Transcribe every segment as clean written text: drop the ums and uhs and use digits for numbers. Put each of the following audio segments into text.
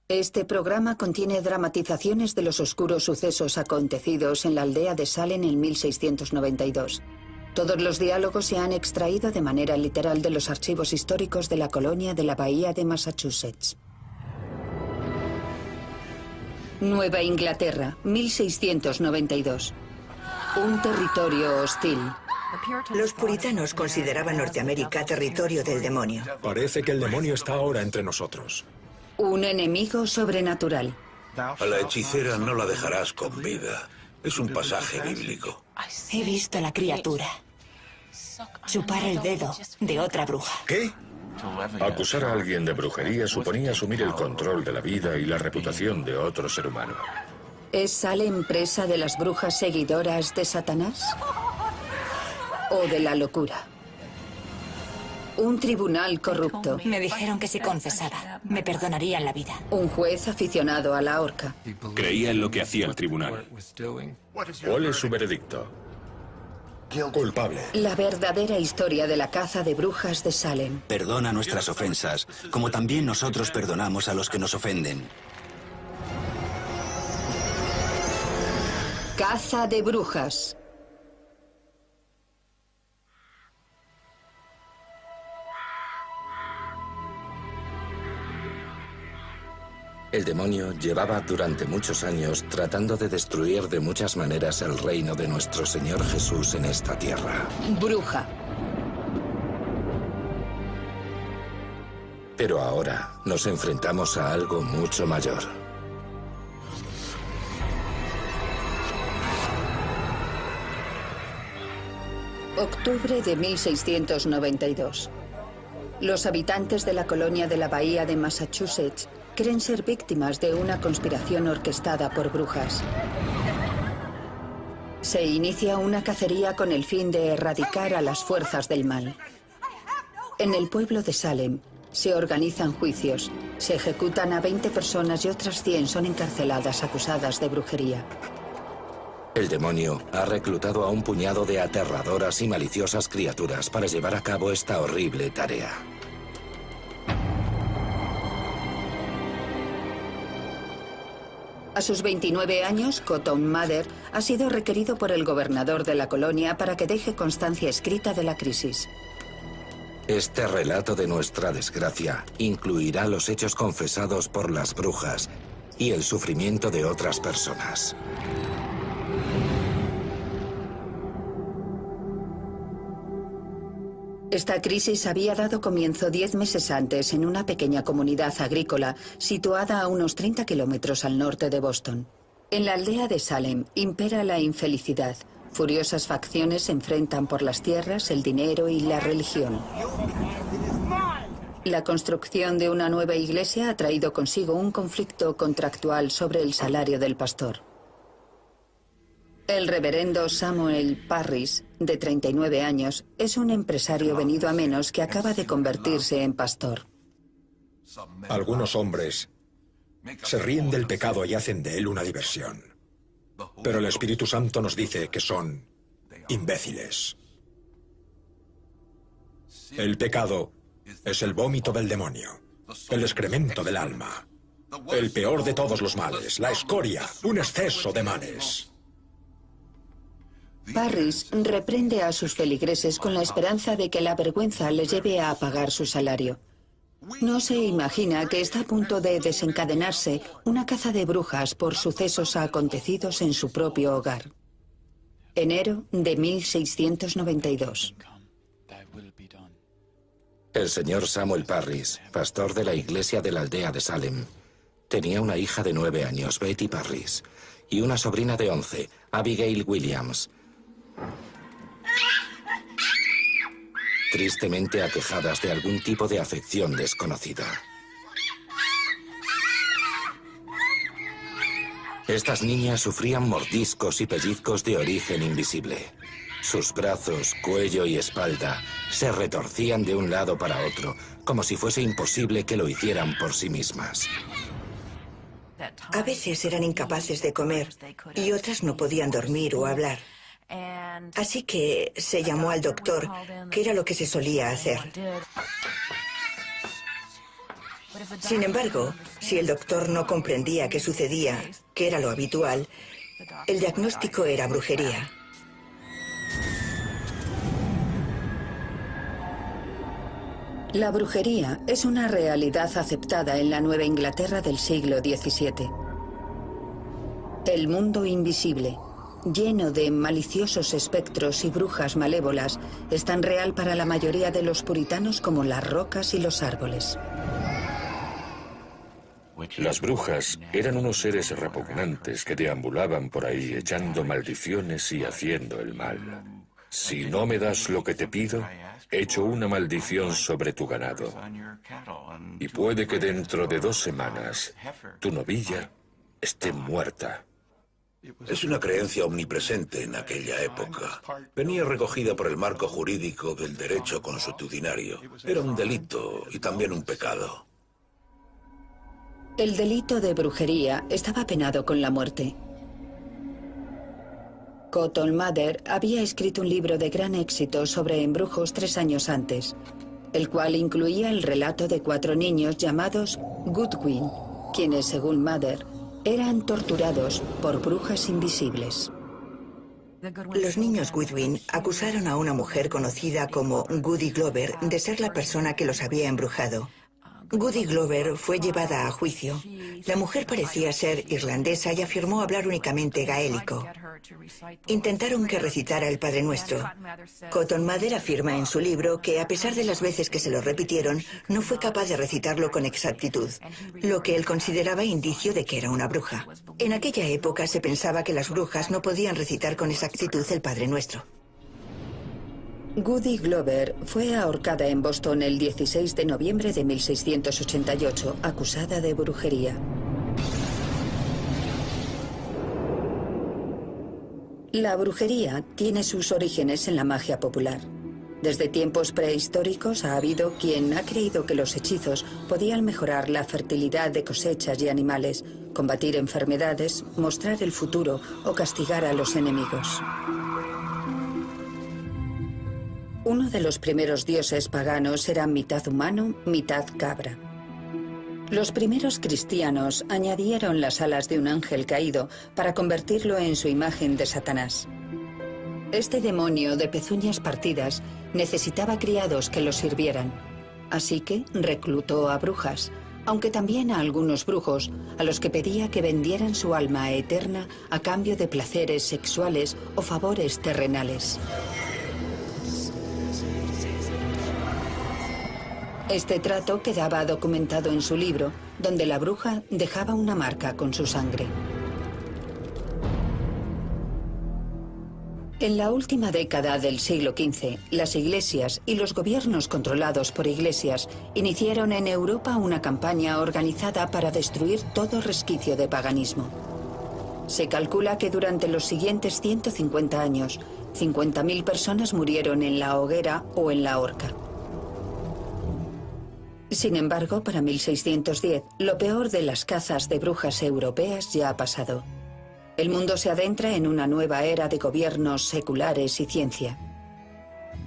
Este programa contiene dramatizaciones de los oscuros sucesos acontecidos en la aldea de Salem en 1692. Todos los diálogos se han extraído de manera literal de los archivos históricos de la colonia de la Bahía de Massachusetts. Nueva Inglaterra, 1692. Un territorio hostil. Los puritanos consideraban Norteamérica territorio del demonio. Parece que el demonio está ahora entre nosotros. Un enemigo sobrenatural. A la hechicera no la dejarás con vida. Es un pasaje bíblico. He visto a la criatura chupar el dedo de otra bruja. ¿Qué? Acusar a alguien de brujería suponía asumir el control de la vida y la reputación de otro ser humano. ¿Es Salem presa de las brujas seguidoras de Satanás? ¿O de la locura? Un tribunal corrupto. Me dijeron que si confesaba, me perdonarían la vida. Un juez aficionado a la horca. Creía en lo que hacía el tribunal. ¿Cuál es su veredicto? Culpable. La verdadera historia de la caza de brujas de Salem. Perdona nuestras ofensas, como también nosotros perdonamos a los que nos ofenden. Caza de brujas. El demonio llevaba durante muchos años tratando de destruir de muchas maneras el reino de nuestro Señor Jesús en esta tierra. Bruja. Pero ahora nos enfrentamos a algo mucho mayor. Octubre de 1692. Los habitantes de la colonia de la Bahía de Massachusetts creen ser víctimas de una conspiración orquestada por brujas. Se inicia una cacería con el fin de erradicar a las fuerzas del mal. En el pueblo de Salem se organizan juicios, se ejecutan a 20 personas y otras 100 son encarceladas acusadas de brujería. El demonio ha reclutado a un puñado de aterradoras y maliciosas criaturas para llevar a cabo esta horrible tarea. A sus 29 años, Cotton Mather ha sido requerido por el gobernador de la colonia para que deje constancia escrita de la crisis. Este relato de nuestra desgracia incluirá los hechos confesados por las brujas y el sufrimiento de otras personas. Esta crisis había dado comienzo 10 meses antes en una pequeña comunidad agrícola situada a unos 30 kilómetros al norte de Boston. En la aldea de Salem impera la infelicidad. Furiosas facciones se enfrentan por las tierras, el dinero y la religión. La construcción de una nueva iglesia ha traído consigo un conflicto contractual sobre el salario del pastor. El reverendo Samuel Parris, de 39 años, es un empresario venido a menos que acaba de convertirse en pastor. Algunos hombres se ríen del pecado y hacen de él una diversión. Pero el Espíritu Santo nos dice que son imbéciles. El pecado es el vómito del demonio, el excremento del alma, el peor de todos los males, la escoria, un exceso de males. Parris reprende a sus feligreses con la esperanza de que la vergüenza les lleve a pagar su salario. No se imagina que está a punto de desencadenarse una caza de brujas por sucesos acontecidos en su propio hogar. Enero de 1692. El señor Samuel Parris, pastor de la iglesia de la aldea de Salem, tenía una hija de 9 años, Betty Parris, y una sobrina de 11, Abigail Williams, tristemente aquejadas de algún tipo de afección desconocida. Estas niñas sufrían mordiscos y pellizcos de origen invisible. Sus brazos, cuello y espalda se retorcían de un lado para otro, como si fuese imposible que lo hicieran por sí mismas. A veces eran incapaces de comer y otras no podían dormir o hablar. Así que se llamó al doctor, que era lo que se solía hacer. Sin embargo, si el doctor no comprendía qué sucedía, que era lo habitual, el diagnóstico era brujería. La brujería es una realidad aceptada en la Nueva Inglaterra del siglo XVII. El mundo invisible, lleno de maliciosos espectros y brujas malévolas, es tan real para la mayoría de los puritanos como las rocas y los árboles. Las brujas eran unos seres repugnantes que deambulaban por ahí echando maldiciones y haciendo el mal. Si no me das lo que te pido, echo una maldición sobre tu ganado. Y puede que dentro de 2 semanas tu novilla esté muerta. Es una creencia omnipresente en aquella época. Venía recogida por el marco jurídico del derecho consuetudinario. Era un delito y también un pecado. El delito de brujería estaba penado con la muerte. Cotton Mather había escrito un libro de gran éxito sobre embrujos 3 años antes, el cual incluía el relato de 4 niños llamados Goodwin, quienes, según Mather, eran torturados por brujas invisibles. Los niños Goodwin acusaron a una mujer conocida como Goody Glover de ser la persona que los había embrujado. Goody Glover fue llevada a juicio. La mujer parecía ser irlandesa y afirmó hablar únicamente gaélico. Intentaron que recitara el Padre Nuestro. Cotton Mather afirma en su libro que, a pesar de las veces que se lo repitieron, no fue capaz de recitarlo con exactitud, lo que él consideraba indicio de que era una bruja. En aquella época se pensaba que las brujas no podían recitar con exactitud el Padre Nuestro. Goody Glover fue ahorcada en Boston el 16 de noviembre de 1688, acusada de brujería. La brujería tiene sus orígenes en la magia popular. Desde tiempos prehistóricos ha habido quien ha creído que los hechizos podían mejorar la fertilidad de cosechas y animales, combatir enfermedades, mostrar el futuro o castigar a los enemigos. Uno de los primeros dioses paganos era mitad humano, mitad cabra. Los primeros cristianos añadieron las alas de un ángel caído para convertirlo en su imagen de Satanás. Este demonio de pezuñas partidas necesitaba criados que lo sirvieran, así que reclutó a brujas, aunque también a algunos brujos, a los que pedía que vendieran su alma eterna a cambio de placeres sexuales o favores terrenales. Este trato quedaba documentado en su libro, donde la bruja dejaba una marca con su sangre. En la última década del siglo XV, las iglesias y los gobiernos controlados por iglesias iniciaron en Europa una campaña organizada para destruir todo resquicio de paganismo. Se calcula que durante los siguientes 150 años, 50.000 personas murieron en la hoguera o en la horca. Sin embargo, para 1610, lo peor de las cazas de brujas europeas ya ha pasado. El mundo se adentra en una nueva era de gobiernos seculares y ciencia.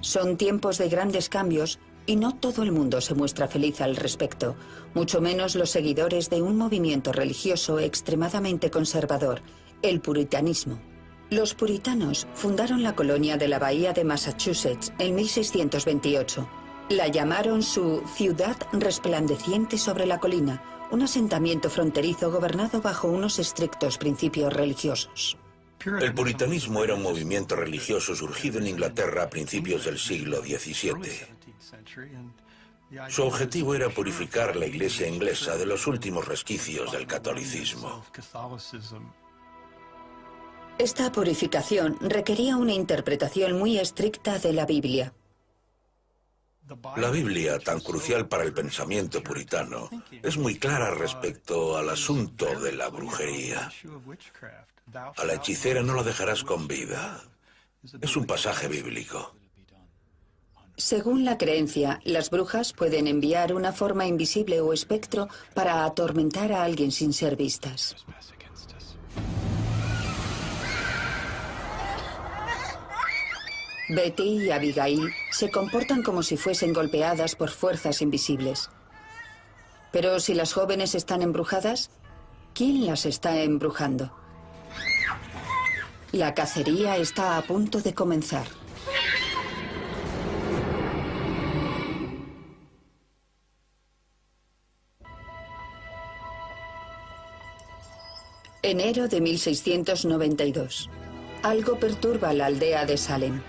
Son tiempos de grandes cambios y no todo el mundo se muestra feliz al respecto, mucho menos los seguidores de un movimiento religioso extremadamente conservador, el puritanismo. Los puritanos fundaron la colonia de la Bahía de Massachusetts en 1628. La llamaron su ciudad resplandeciente sobre la colina, un asentamiento fronterizo gobernado bajo unos estrictos principios religiosos. El puritanismo era un movimiento religioso surgido en Inglaterra a principios del siglo XVII. Su objetivo era purificar la iglesia inglesa de los últimos resquicios del catolicismo. Esta purificación requería una interpretación muy estricta de la Biblia. La Biblia, tan crucial para el pensamiento puritano, es muy clara respecto al asunto de la brujería. A la hechicera no la dejarás con vida. Es un pasaje bíblico. Según la creencia, las brujas pueden enviar una forma invisible o espectro para atormentar a alguien sin ser vistas. Betty y Abigail se comportan como si fuesen golpeadas por fuerzas invisibles. Pero si las jóvenes están embrujadas, ¿quién las está embrujando? La cacería está a punto de comenzar. Enero de 1692. Algo perturba la aldea de Salem.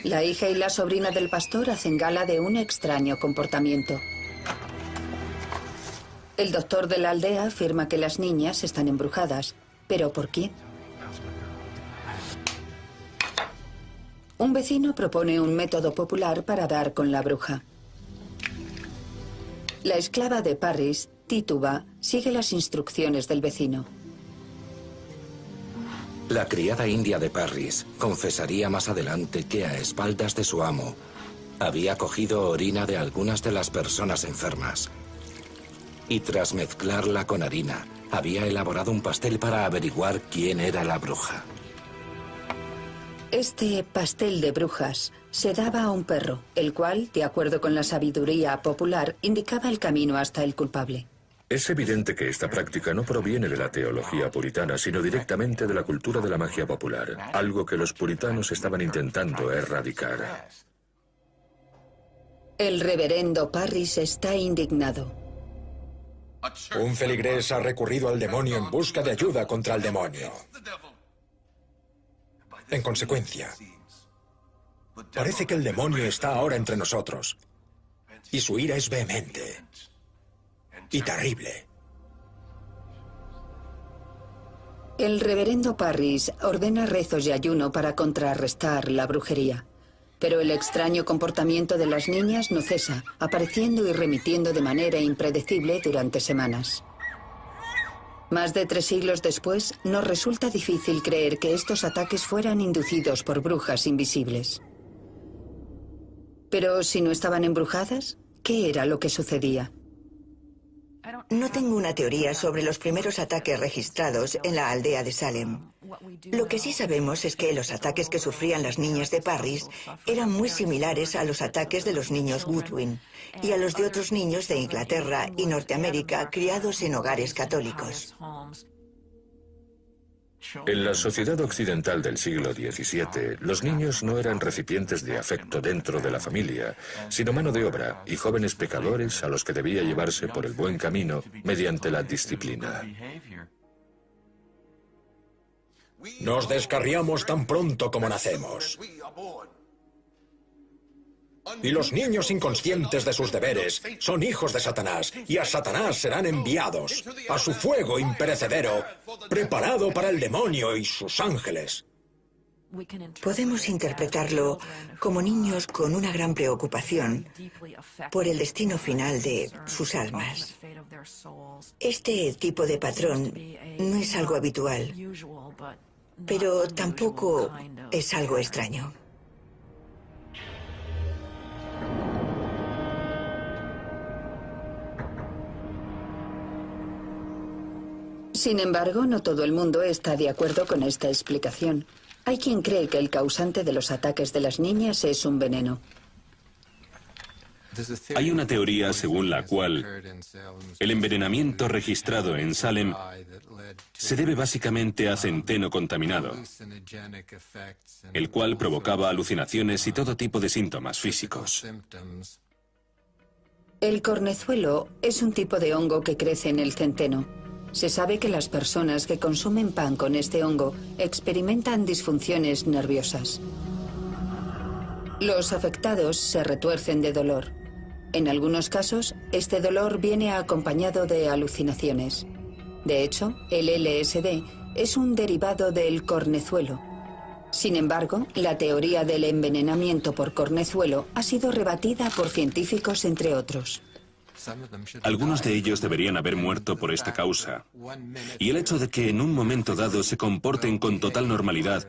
La hija y la sobrina del pastor hacen gala de un extraño comportamiento. El doctor de la aldea afirma que las niñas están embrujadas. ¿Pero por quién? Un vecino propone un método popular para dar con la bruja. La esclava de Parris, Tituba, sigue las instrucciones del vecino. La criada india de Parris confesaría más adelante que a espaldas de su amo había cogido orina de algunas de las personas enfermas y tras mezclarla con harina había elaborado un pastel para averiguar quién era la bruja. Este pastel de brujas se daba a un perro, el cual, de acuerdo con la sabiduría popular, indicaba el camino hasta el culpable. Es evidente que esta práctica no proviene de la teología puritana, sino directamente de la cultura de la magia popular, algo que los puritanos estaban intentando erradicar. El reverendo Parris está indignado. Un feligrés ha recurrido al demonio en busca de ayuda contra el demonio. En consecuencia, parece que el demonio está ahora entre nosotros, y su ira es vehemente y terrible. El reverendo Parris ordena rezos y ayuno para contrarrestar la brujería. Pero el extraño comportamiento de las niñas no cesa, apareciendo y remitiendo de manera impredecible durante semanas. Más de 3 siglos después, nos resulta difícil creer que estos ataques fueran inducidos por brujas invisibles. Pero si no estaban embrujadas, ¿qué era lo que sucedía? No tengo una teoría sobre los primeros ataques registrados en la aldea de Salem. Lo que sí sabemos es que los ataques que sufrían las niñas de Parris eran muy similares a los ataques de los niños Goodwin y a los de otros niños de Inglaterra y Norteamérica criados en hogares católicos. En la sociedad occidental del siglo XVII, los niños no eran recipientes de afecto dentro de la familia, sino mano de obra y jóvenes pecadores a los que debía llevarse por el buen camino mediante la disciplina. Nos descarriamos tan pronto como nacemos. Y los niños inconscientes de sus deberes son hijos de Satanás, y a Satanás serán enviados a su fuego imperecedero, preparado para el demonio y sus ángeles. Podemos interpretarlo como niños con una gran preocupación por el destino final de sus almas. Este tipo de patrón no es algo habitual, pero tampoco es algo extraño. Sin embargo, no todo el mundo está de acuerdo con esta explicación. Hay quien cree que el causante de los ataques de las niñas es un veneno. Hay una teoría según la cual el envenenamiento registrado en Salem se debe básicamente a centeno contaminado, el cual provocaba alucinaciones y todo tipo de síntomas físicos. El cornezuelo es un tipo de hongo que crece en el centeno. Se sabe que las personas que consumen pan con este hongo experimentan disfunciones nerviosas. Los afectados se retuercen de dolor. En algunos casos, este dolor viene acompañado de alucinaciones. De hecho, el LSD es un derivado del cornezuelo. Sin embargo, la teoría del envenenamiento por cornezuelo ha sido rebatida por científicos, entre otros. Algunos de ellos deberían haber muerto por esta causa. Y el hecho de que en un momento dado se comporten con total normalidad,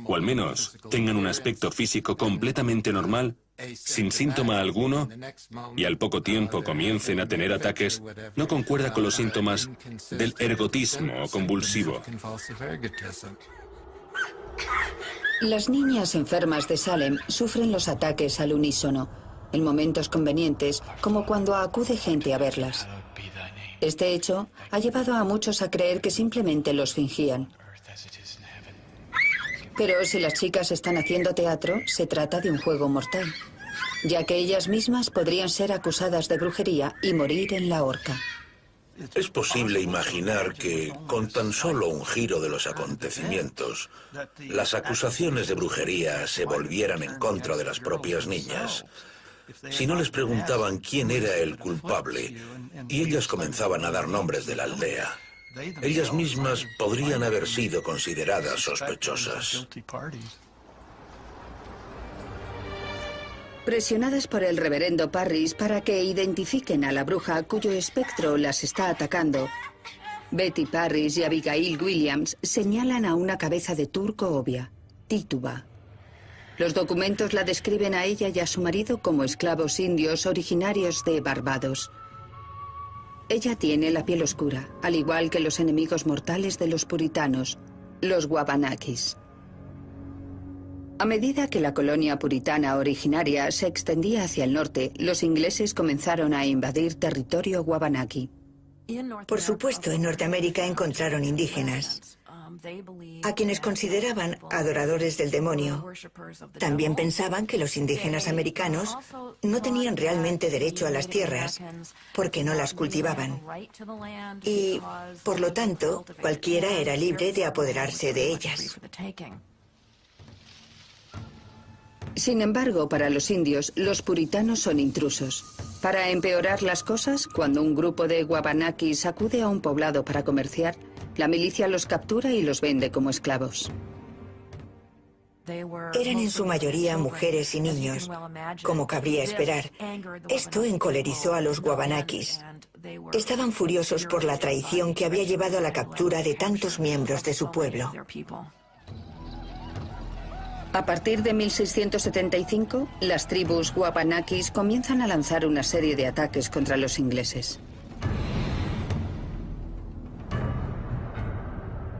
o al menos tengan un aspecto físico completamente normal, sin síntoma alguno, y al poco tiempo comiencen a tener ataques, no concuerda con los síntomas del ergotismo o convulsivo. Las niñas enfermas de Salem sufren los ataques al unísono. en momentos convenientes, como cuando acude gente a verlas. Este hecho ha llevado a muchos a creer que simplemente los fingían. Pero si las chicas están haciendo teatro, se trata de un juego mortal, ya que ellas mismas podrían ser acusadas de brujería y morir en la horca. Es posible imaginar que, con tan solo un giro de los acontecimientos, las acusaciones de brujería se volvieran en contra de las propias niñas. Si no les preguntaban quién era el culpable, y ellas comenzaban a dar nombres de la aldea, ellas mismas podrían haber sido consideradas sospechosas. Presionadas por el reverendo Parris para que identifiquen a la bruja cuyo espectro las está atacando, Betty Parris y Abigail Williams señalan a una cabeza de turco obvia, Tituba. Los documentos la describen a ella y a su marido como esclavos indios originarios de Barbados. Ella tiene la piel oscura, al igual que los enemigos mortales de los puritanos, los Wabanakis. A medida que la colonia puritana originaria se extendía hacia el norte, los ingleses comenzaron a invadir territorio Wabanaki. Por supuesto, en Norteamérica encontraron indígenas, a quienes consideraban adoradores del demonio. También pensaban que los indígenas americanos no tenían realmente derecho a las tierras, porque no las cultivaban. Y, por lo tanto, cualquiera era libre de apoderarse de ellas. Sin embargo, para los indios, los puritanos son intrusos. Para empeorar las cosas, cuando un grupo de Wabanakis acude a un poblado para comerciar, la milicia los captura y los vende como esclavos. Eran en su mayoría mujeres y niños, como cabría esperar. Esto encolerizó a los Wabanakis. Estaban furiosos por la traición que había llevado a la captura de tantos miembros de su pueblo. A partir de 1675, las tribus Wabanakis comienzan a lanzar una serie de ataques contra los ingleses.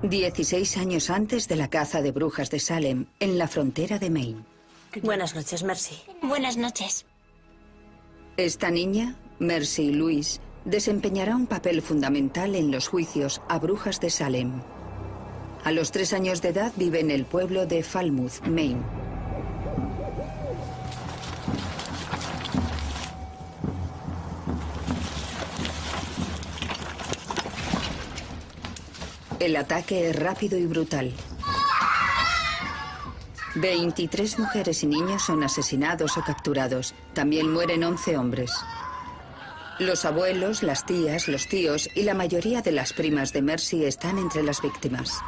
16 años antes de la caza de brujas de Salem, en la frontera de Maine. Buenas noches, Mercy. Buenas noches. Esta niña, Mercy Louise, desempeñará un papel fundamental en los juicios a brujas de Salem. A los 3 años de edad vive en el pueblo de Falmouth, Maine. El ataque es rápido y brutal. 23 mujeres y niños son asesinados o capturados. También mueren 11 hombres. Los abuelos, las tías, los tíos y la mayoría de las primas de Mercy están entre las víctimas.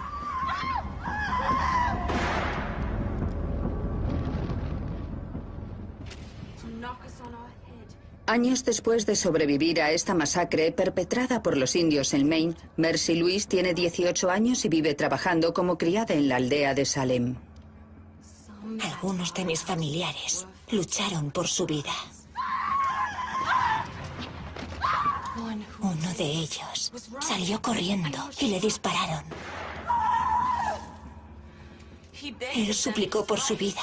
Años después de sobrevivir a esta masacre perpetrada por los indios en Maine, Mercy Louise tiene 18 años y vive trabajando como criada en la aldea de Salem. Algunos de mis familiares lucharon por su vida. Uno de ellos salió corriendo y le dispararon. Él suplicó por su vida,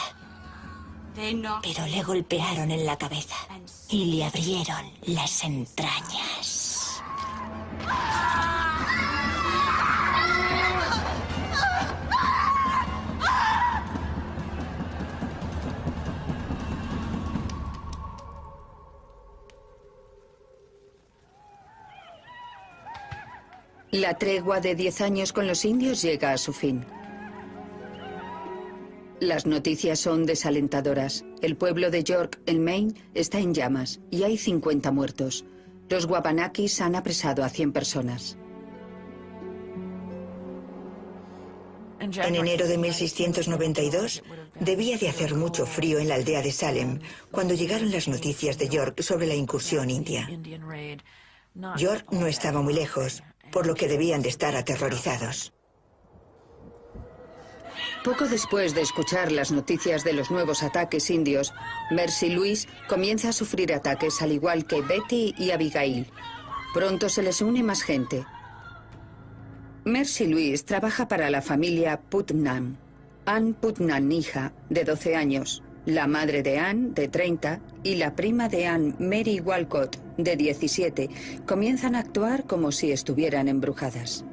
pero le golpearon en la cabeza y le abrieron las entrañas. La tregua de 10 años con los indios llega a su fin. Las noticias son desalentadoras. El pueblo de York, en Maine, está en llamas y hay 50 muertos. Los Wabanakis han apresado a 100 personas. En enero de 1692, debía de hacer mucho frío en la aldea de Salem cuando llegaron las noticias de York sobre la incursión india. York no estaba muy lejos, por lo que debían de estar aterrorizados. Poco después de escuchar las noticias de los nuevos ataques indios, Mercy Louise comienza a sufrir ataques al igual que Betty y Abigail. Pronto se les une más gente. Mercy Louise trabaja para la familia Putnam. Ann Putnam, hija, de 12 años, La madre de Anne, de 30, y la prima de Anne, Mary Walcott, de 17, comienzan a actuar como si estuvieran embrujadas.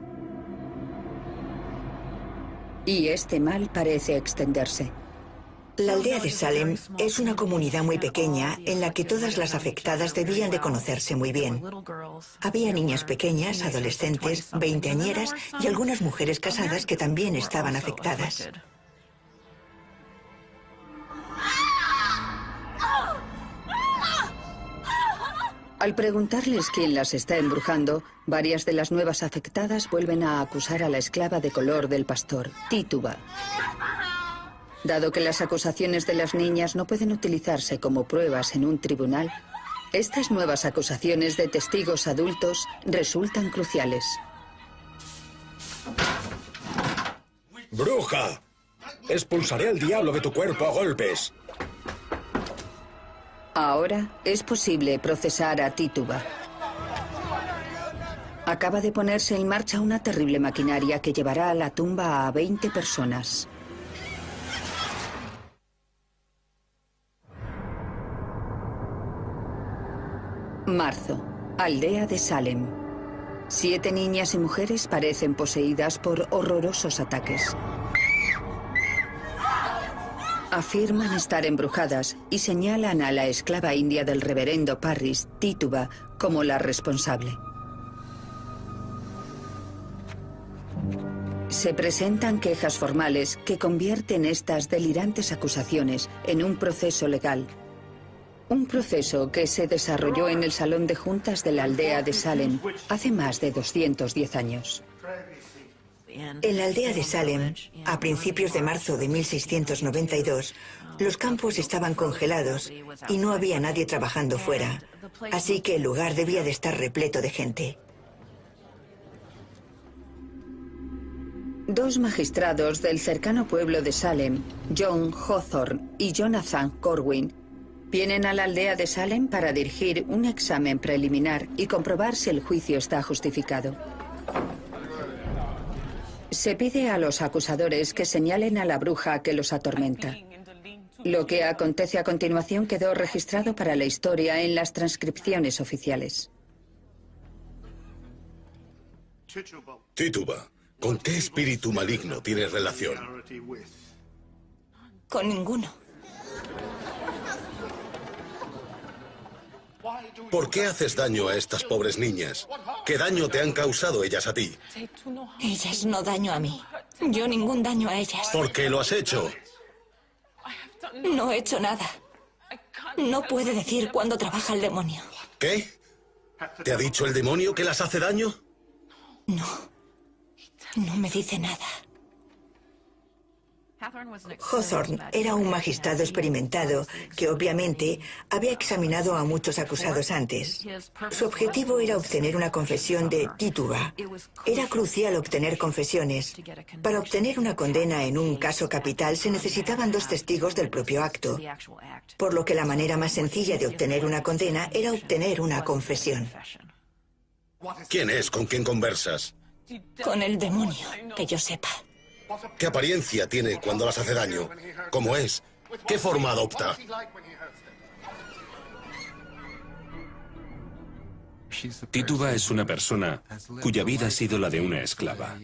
Y este mal parece extenderse. La aldea de Salem es una comunidad muy pequeña en la que todas las afectadas debían de conocerse muy bien. Había niñas pequeñas, adolescentes, veinteañeras y algunas mujeres casadas que también estaban afectadas. Al preguntarles quién las está embrujando, varias de las nuevas afectadas vuelven a acusar a la esclava de color del pastor, Tituba. Dado que las acusaciones de las niñas no pueden utilizarse como pruebas en un tribunal, estas nuevas acusaciones de testigos adultos resultan cruciales. ¡Bruja! Expulsaré al diablo de tu cuerpo a golpes. Ahora es posible procesar a Tituba. Acaba de ponerse en marcha una terrible maquinaria que llevará a la tumba a 20 personas. Marzo, aldea de Salem. 7 niñas y mujeres parecen poseídas por horrorosos ataques. Afirman estar embrujadas y señalan a la esclava india del reverendo Parris, Tituba, como la responsable. Se presentan quejas formales que convierten estas delirantes acusaciones en un proceso legal. Un proceso que se desarrolló en el salón de juntas de la aldea de Salem hace más de 210 años. En la aldea de Salem, a principios de marzo de 1692, los campos estaban congelados y no había nadie trabajando fuera, así que el lugar debía de estar repleto de gente. 2 magistrados del cercano pueblo de Salem, John Hawthorne y Jonathan Corwin, vienen a la aldea de Salem para dirigir un examen preliminar y comprobar si el juicio está justificado. Se pide a los acusadores que señalen a la bruja que los atormenta. Lo que acontece a continuación quedó registrado para la historia en las transcripciones oficiales. Tituba, ¿con qué espíritu maligno tienes relación? Con ninguno. ¿Por qué haces daño a estas pobres niñas? ¿Qué daño te han causado ellas a ti? Ellas no daño a mí. Yo ningún daño a ellas. ¿Por qué lo has hecho? No he hecho nada. No puede decir cuándo trabaja el demonio. ¿Qué? ¿Te ha dicho el demonio que las hace daño? No. No me dice nada. Hawthorne era un magistrado experimentado que obviamente había examinado a muchos acusados antes. Su objetivo era obtener una confesión de Tituba. Era crucial obtener confesiones. Para obtener una condena en un caso capital se necesitaban 2 testigos del propio acto, por lo que la manera más sencilla de obtener una condena era obtener una confesión. ¿Quién es con quien conversas? Con el demonio, que yo sepa. ¿Qué apariencia tiene cuando las hace daño? ¿Cómo es? ¿Qué forma adopta? Tituba es una persona cuya vida ha sido la de una esclava.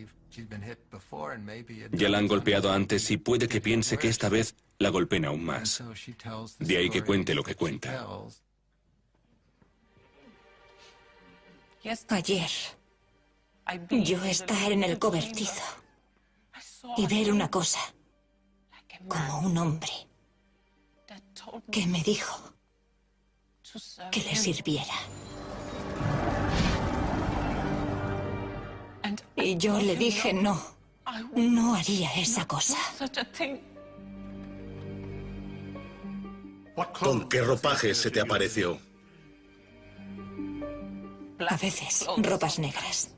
Ya la han golpeado antes y puede que piense que esta vez la golpeen aún más. De ahí que cuente lo que cuenta. Ayer, yo estar en el cobertizo y ver una cosa, como un hombre, que me dijo que le sirviera. Y yo le dije no, no haría esa cosa. ¿Con qué ropaje se te apareció? A veces, ropas negras.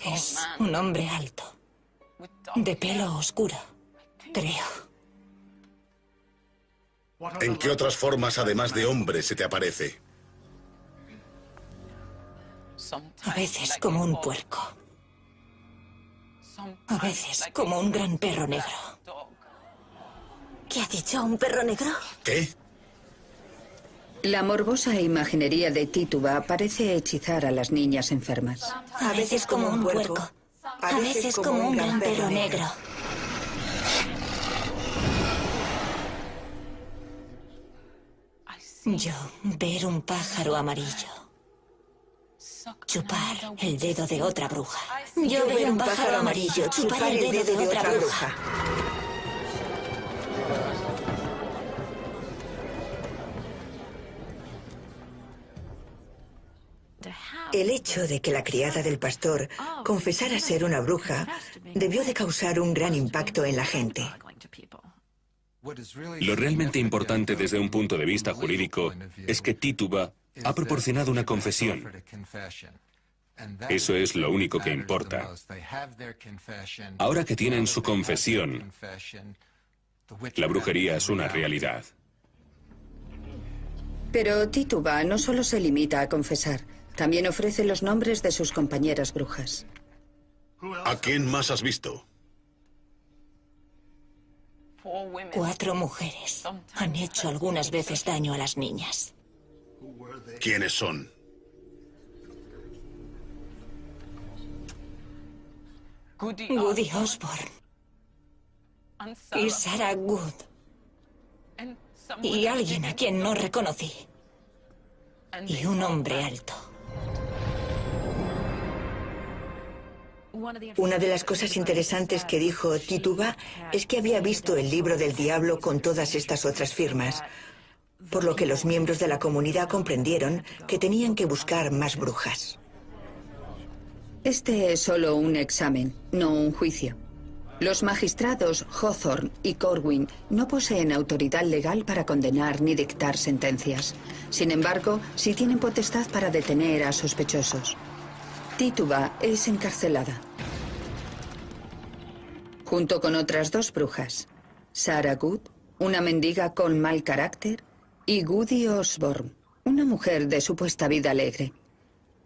Es un hombre alto, de pelo oscuro, creo. ¿En qué otras formas, además de hombre, se te aparece? A veces como un puerco. A veces como un gran perro negro. ¿Qué ha dicho? ¿Un perro negro? ¿Qué? La morbosa imaginería de Tituba parece hechizar a las niñas enfermas. A veces como un puerco. A veces como un gran perro negro. Yo ver un pájaro amarillo. Chupar el dedo de otra bruja. Yo ver un pájaro amarillo. Chupar el dedo de otra bruja. El hecho de que la criada del pastor confesara ser una bruja debió de causar un gran impacto en la gente. Lo realmente importante desde un punto de vista jurídico es que Tituba ha proporcionado una confesión. Eso es lo único que importa. Ahora que tienen su confesión, la brujería es una realidad. Pero Tituba no solo se limita a confesar, también ofrece los nombres de sus compañeras brujas. ¿A quién más has visto? 4 mujeres han hecho algunas veces daño a las niñas. ¿Quiénes son? Goody Osborne y Sarah Good y alguien a quien no reconocí y un hombre alto. Una de las cosas interesantes que dijo Tituba es que había visto el libro del diablo con todas estas otras firmas, por lo que los miembros de la comunidad comprendieron que tenían que buscar más brujas. Este es solo un examen, no un juicio. Los magistrados Hawthorne y Corwin no poseen autoridad legal para condenar ni dictar sentencias. Sin embargo, sí tienen potestad para detener a sospechosos. Tituba es encarcelada, junto con otras 2 brujas, Sarah Good, una mendiga con mal carácter, y Goody Osborne, una mujer de supuesta vida alegre.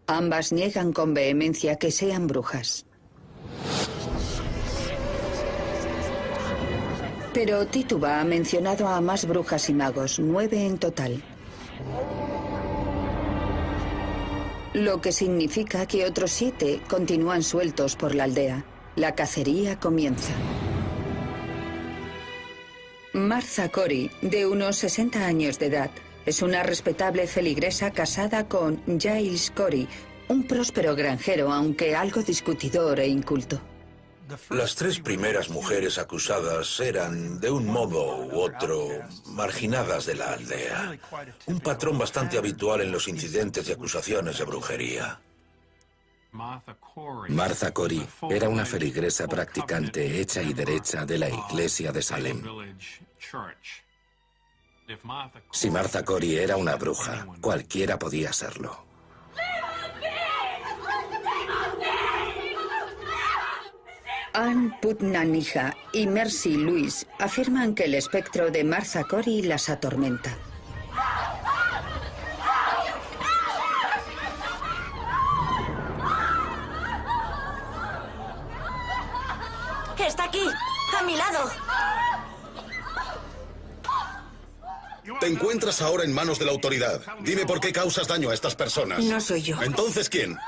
Ambas niegan con vehemencia que sean brujas. Pero Tituba ha mencionado a más brujas y magos, 9 en total. Lo que significa que otros 7 continúan sueltos por la aldea. La cacería comienza. Martha Corey, de unos 60 años de edad, es una respetable feligresa casada con Giles Corey, un próspero granjero, aunque algo discutidor e inculto. Las 3 primeras mujeres acusadas eran, de un modo u otro, marginadas de la aldea. Un patrón bastante habitual en los incidentes y acusaciones de brujería. Martha Corey era una feligresa practicante hecha y derecha de la iglesia de Salem. Si Martha Corey era una bruja, cualquiera podía serlo. Ann Putnamija y Mercy Lewis afirman que el espectro de Martha Corey las atormenta. ¡Está aquí! ¡A mi lado! Te encuentras ahora en manos de la autoridad. Dime por qué causas daño a estas personas. No soy yo. ¿Entonces quién?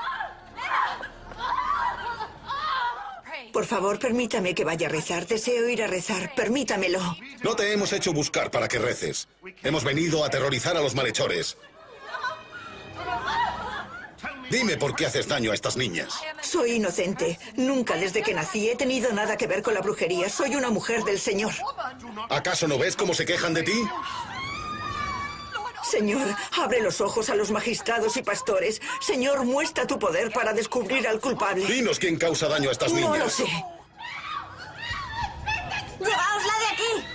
Por favor, permítame que vaya a rezar. Deseo ir a rezar. Permítamelo. No te hemos hecho buscar para que reces. Hemos venido a aterrorizar a los malhechores. Dime por qué haces daño a estas niñas. Soy inocente. Nunca desde que nací he tenido nada que ver con la brujería. Soy una mujer del Señor. ¿Acaso no ves cómo se quejan de ti? Señor, abre los ojos a los magistrados y pastores. Señor, muestra tu poder para descubrir al culpable. Dinos quién causa daño a estas niñas. No lo sé. ¡Llevaosla de aquí!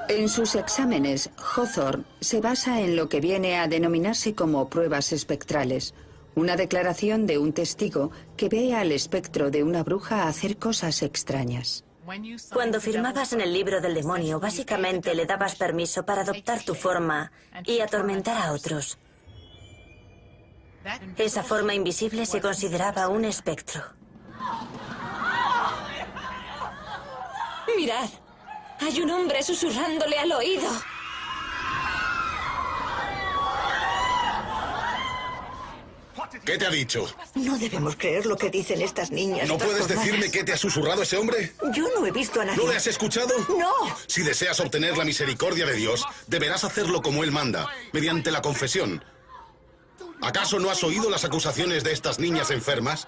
En sus exámenes, Hawthorne se basa en lo que viene a denominarse como pruebas espectrales, una declaración de un testigo que ve al espectro de una bruja hacer cosas extrañas. Cuando firmabas en el libro del demonio, básicamente le dabas permiso para adoptar tu forma y atormentar a otros. Esa forma invisible se consideraba un espectro. ¡Mirad! Hay un hombre susurrándole al oído. ¿Qué te ha dicho? No debemos creer lo que dicen estas niñas. ¿No puedes trastornadas. decirme qué te ha susurrado ese hombre? Yo no he visto a nadie. ¿No le has escuchado? No. Si deseas obtener la misericordia de Dios, deberás hacerlo como Él manda, mediante la confesión. ¿Acaso no has oído las acusaciones de estas niñas enfermas?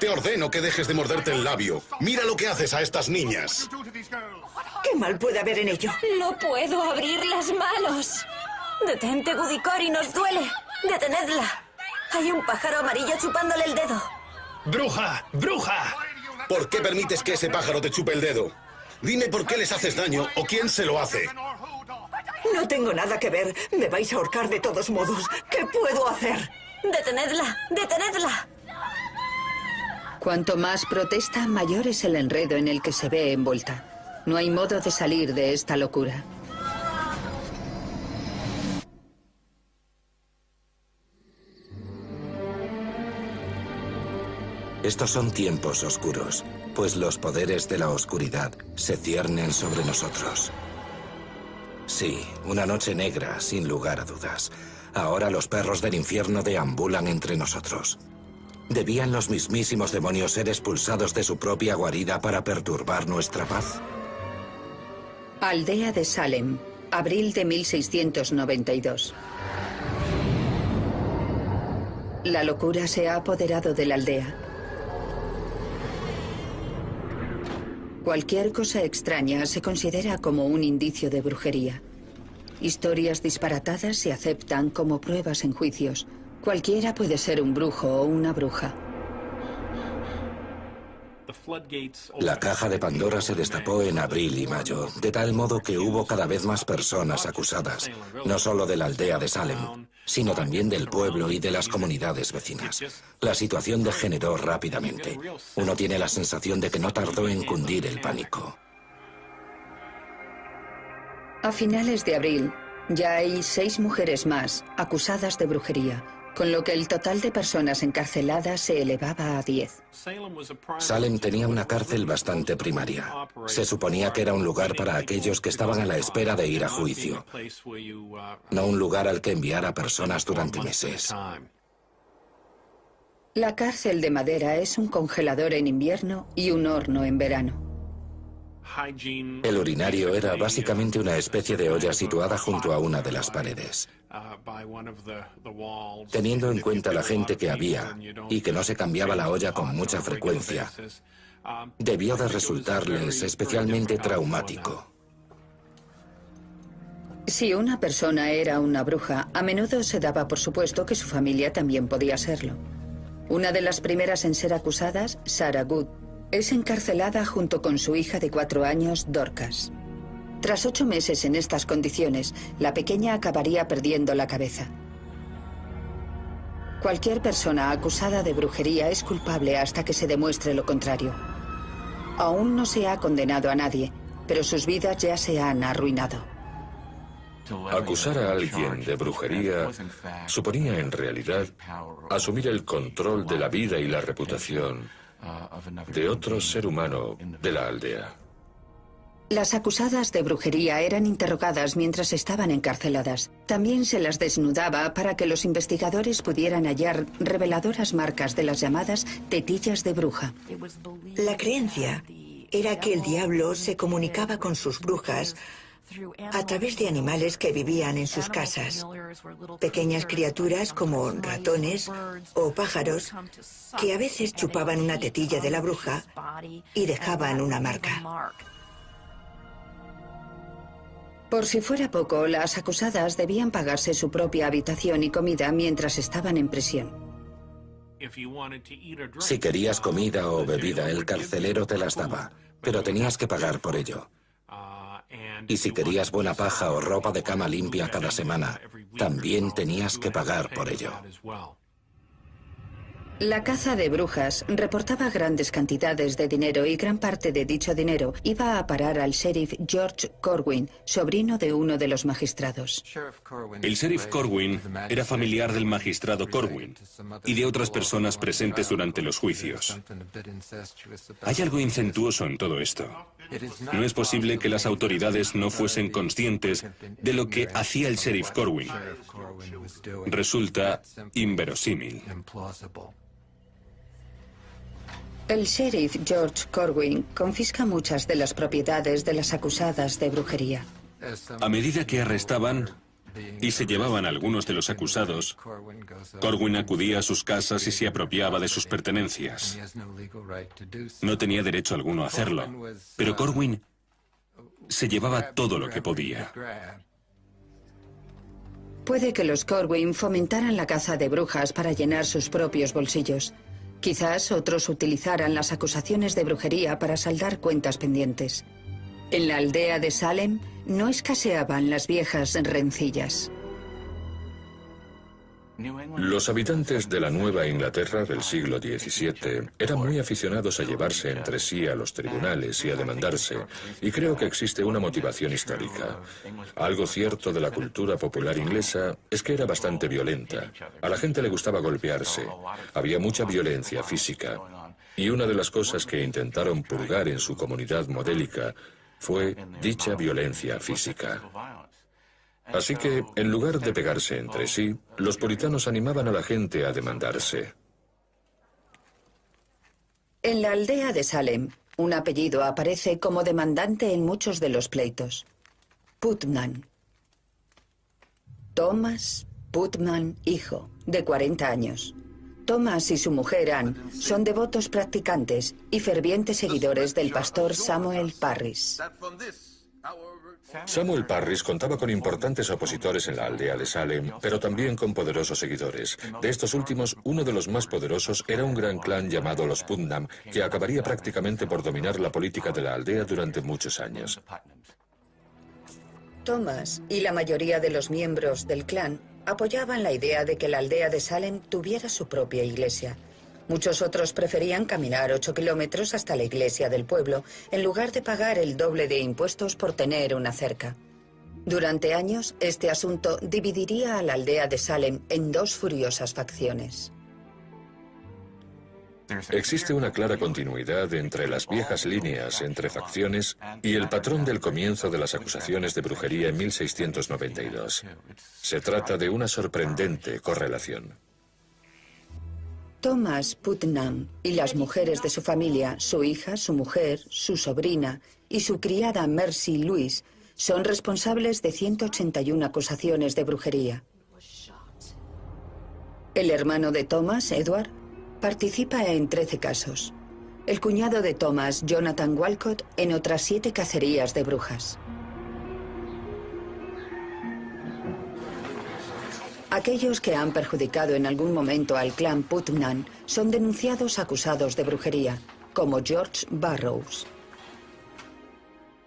Te ordeno que dejes de morderte el labio. Mira lo que haces a estas niñas. ¿Qué mal puede haber en ello? No puedo abrir las manos. Detente, Gudicori, nos duele. Detenedla. Hay un pájaro amarillo chupándole el dedo. ¡Bruja! ¡Bruja! ¿Por qué permites que ese pájaro te chupe el dedo? Dime por qué les haces daño o quién se lo hace. No tengo nada que ver. Me vais a ahorcar de todos modos. ¿Qué puedo hacer? Detenedla. Detenedla. Cuanto más protesta, mayor es el enredo en el que se ve envuelta. No hay modo de salir de esta locura. Estos son tiempos oscuros, pues los poderes de la oscuridad se ciernen sobre nosotros. Sí, una noche negra, sin lugar a dudas. Ahora los perros del infierno deambulan entre nosotros. ¿Debían los mismísimos demonios ser expulsados de su propia guarida para perturbar nuestra paz? Aldea de Salem, abril de 1692. La locura se ha apoderado de la aldea. Cualquier cosa extraña se considera como un indicio de brujería. Historias disparatadas se aceptan como pruebas en juicios. Cualquiera puede ser un brujo o una bruja. La caja de Pandora se destapó en abril y mayo, de tal modo que hubo cada vez más personas acusadas, no solo de la aldea de Salem, sino también del pueblo y de las comunidades vecinas. La situación degeneró rápidamente. Uno tiene la sensación de que no tardó en cundir el pánico. A finales de abril, ya hay 6 mujeres más acusadas de brujería, con lo que el total de personas encarceladas se elevaba a 10. Salem tenía una cárcel bastante primaria. Se suponía que era un lugar para aquellos que estaban a la espera de ir a juicio, no un lugar al que enviar a personas durante meses. La cárcel de madera es un congelador en invierno y un horno en verano. El urinario era básicamente una especie de olla situada junto a una de las paredes. Teniendo en cuenta la gente que había y que no se cambiaba la olla con mucha frecuencia, debió de resultarles especialmente traumático. Si una persona era una bruja, a menudo se daba por supuesto que su familia también podía serlo. Una de las primeras en ser acusadas, Sarah Good, es encarcelada junto con su hija de 4 años, Dorcas. Tras 8 meses en estas condiciones, la pequeña acabaría perdiendo la cabeza. Cualquier persona acusada de brujería es culpable hasta que se demuestre lo contrario. Aún no se ha condenado a nadie, pero sus vidas ya se han arruinado. Acusar a alguien de brujería suponía en realidad asumir el control de la vida y la reputación de otro ser humano de la aldea. Las acusadas de brujería eran interrogadas mientras estaban encarceladas. También se las desnudaba para que los investigadores pudieran hallar reveladoras marcas de las llamadas tetillas de bruja. La creencia era que el diablo se comunicaba con sus brujas a través de animales que vivían en sus casas. Pequeñas criaturas como ratones o pájaros que a veces chupaban una tetilla de la bruja y dejaban una marca. Por si fuera poco, las acusadas debían pagarse su propia habitación y comida mientras estaban en prisión. Si querías comida o bebida, el carcelero te las daba, pero tenías que pagar por ello. Y si querías buena paja o ropa de cama limpia cada semana, también tenías que pagar por ello. La caza de brujas reportaba grandes cantidades de dinero y gran parte de dicho dinero iba a parar al sheriff George Corwin, sobrino de uno de los magistrados. El sheriff Corwin era familiar del magistrado Corwin y de otras personas presentes durante los juicios. Hay algo incestuoso en todo esto. No es posible que las autoridades no fuesen conscientes de lo que hacía el sheriff Corwin. Resulta inverosímil. El sheriff George Corwin confisca muchas de las propiedades de las acusadas de brujería. A medida que arrestaban y se llevaban a algunos de los acusados, Corwin acudía a sus casas y se apropiaba de sus pertenencias. No tenía derecho alguno a hacerlo, pero Corwin se llevaba todo lo que podía. Puede que los Corwin fomentaran la caza de brujas para llenar sus propios bolsillos. Quizás otros utilizaran las acusaciones de brujería para saldar cuentas pendientes. En la aldea de Salem no escaseaban las viejas rencillas. Los habitantes de la Nueva Inglaterra del siglo XVII eran muy aficionados a llevarse entre sí a los tribunales y a demandarse, y creo que existe una motivación histórica. Algo cierto de la cultura popular inglesa es que era bastante violenta. A la gente le gustaba golpearse, había mucha violencia física, y una de las cosas que intentaron purgar en su comunidad modélica fue dicha violencia física. Así que, en lugar de pegarse entre sí, los puritanos animaban a la gente a demandarse. En la aldea de Salem, un apellido aparece como demandante en muchos de los pleitos. Putnam. Thomas Putnam, hijo, de 40 años. Thomas y su mujer Ann son devotos practicantes y fervientes seguidores del pastor Samuel Parris. Samuel Parris contaba con importantes opositores en la aldea de Salem, pero también con poderosos seguidores. De estos últimos, uno de los más poderosos era un gran clan llamado los Putnam, que acabaría prácticamente por dominar la política de la aldea durante muchos años. Thomas y la mayoría de los miembros del clan apoyaban la idea de que la aldea de Salem tuviera su propia iglesia. Muchos otros preferían caminar 8 kilómetros hasta la iglesia del pueblo, en lugar de pagar el doble de impuestos por tener una cerca. Durante años, este asunto dividiría a la aldea de Salem en dos furiosas facciones. Existe una clara continuidad entre las viejas líneas entre facciones y el patrón del comienzo de las acusaciones de brujería en 1692. Se trata de una sorprendente correlación. Thomas Putnam y las mujeres de su familia, su hija, su mujer, su sobrina y su criada Mercy Louise, son responsables de 181 acusaciones de brujería. El hermano de Thomas, Edward, participa en 13 casos. El cuñado de Thomas, Jonathan Walcott, en otras 7 cacerías de brujas. Aquellos que han perjudicado en algún momento al clan Putnam son denunciados acusados de brujería, como George Burroughs.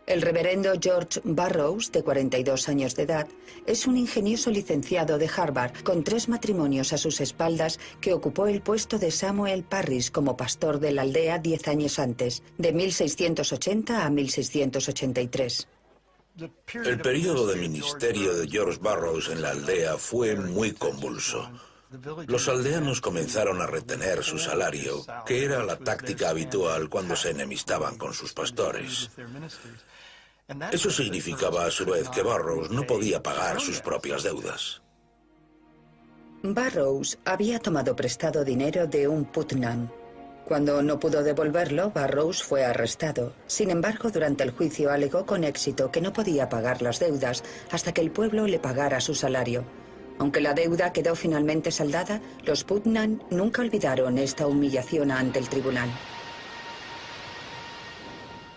El reverendo George Burroughs, de 42 años de edad, es un ingenioso licenciado de Harvard con 3 matrimonios a sus espaldas que ocupó el puesto de Samuel Parris como pastor de la aldea 10 años antes, de 1680 a 1683. El periodo de ministerio de George Burroughs en la aldea fue muy convulso. Los aldeanos comenzaron a retener su salario, que era la táctica habitual cuando se enemistaban con sus pastores. Eso significaba a su vez que Burroughs no podía pagar sus propias deudas. Burroughs había tomado prestado dinero de un Putnam. Cuando no pudo devolverlo, Burroughs fue arrestado. Sin embargo, durante el juicio alegó con éxito que no podía pagar las deudas hasta que el pueblo le pagara su salario. Aunque la deuda quedó finalmente saldada, los Putnam nunca olvidaron esta humillación ante el tribunal.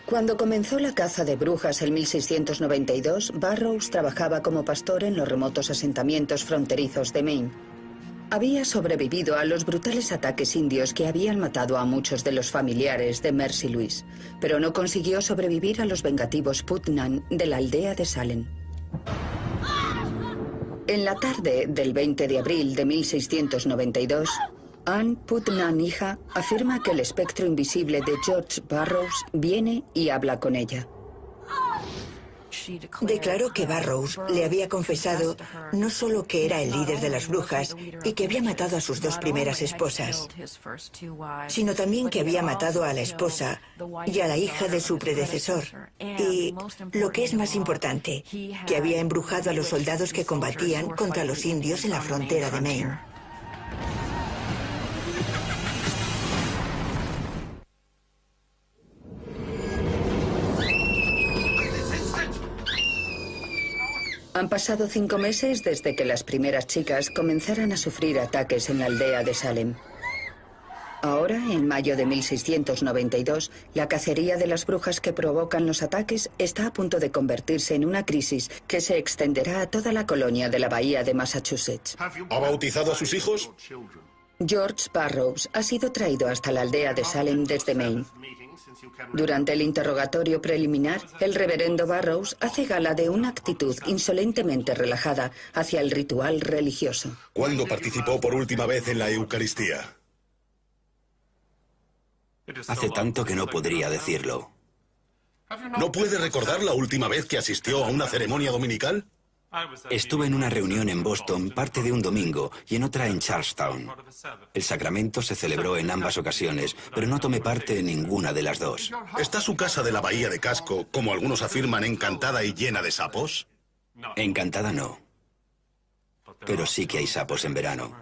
Cuando comenzó la caza de brujas en 1692, Burroughs trabajaba como pastor en los remotos asentamientos fronterizos de Maine. Había sobrevivido a los brutales ataques indios que habían matado a muchos de los familiares de Mercy Louise, pero no consiguió sobrevivir a los vengativos Putnam de la aldea de Salem. En la tarde del 20 de abril de 1692, Ann Putnam, hija, afirma que el espectro invisible de George Burroughs viene y habla con ella. Declaró que Burroughs le había confesado no solo que era el líder de las brujas y que había matado a sus 2 primeras esposas, sino también que había matado a la esposa y a la hija de su predecesor. Y, lo que es más importante, que había embrujado a los soldados que combatían contra los indios en la frontera de Maine. Han pasado 5 meses desde que las primeras chicas comenzaran a sufrir ataques en la aldea de Salem. Ahora, en mayo de 1692, la cacería de las brujas que provocan los ataques está a punto de convertirse en una crisis que se extenderá a toda la colonia de la bahía de Massachusetts. ¿Ha bautizado a sus hijos? George Burroughs ha sido traído hasta la aldea de Salem desde Maine. Durante el interrogatorio preliminar, el reverendo Burroughs hace gala de una actitud insolentemente relajada hacia el ritual religioso. ¿Cuándo participó por última vez en la Eucaristía? Hace tanto que no podría decirlo. ¿No puede recordar la última vez que asistió a una ceremonia dominical? Estuve en una reunión en Boston, parte de un domingo, y en otra en Charlestown. El sacramento se celebró en ambas ocasiones, pero no tomé parte en ninguna de las dos. ¿Está su casa de la bahía de Casco, como algunos afirman, encantada y llena de sapos? Encantada no. Pero sí que hay sapos en verano.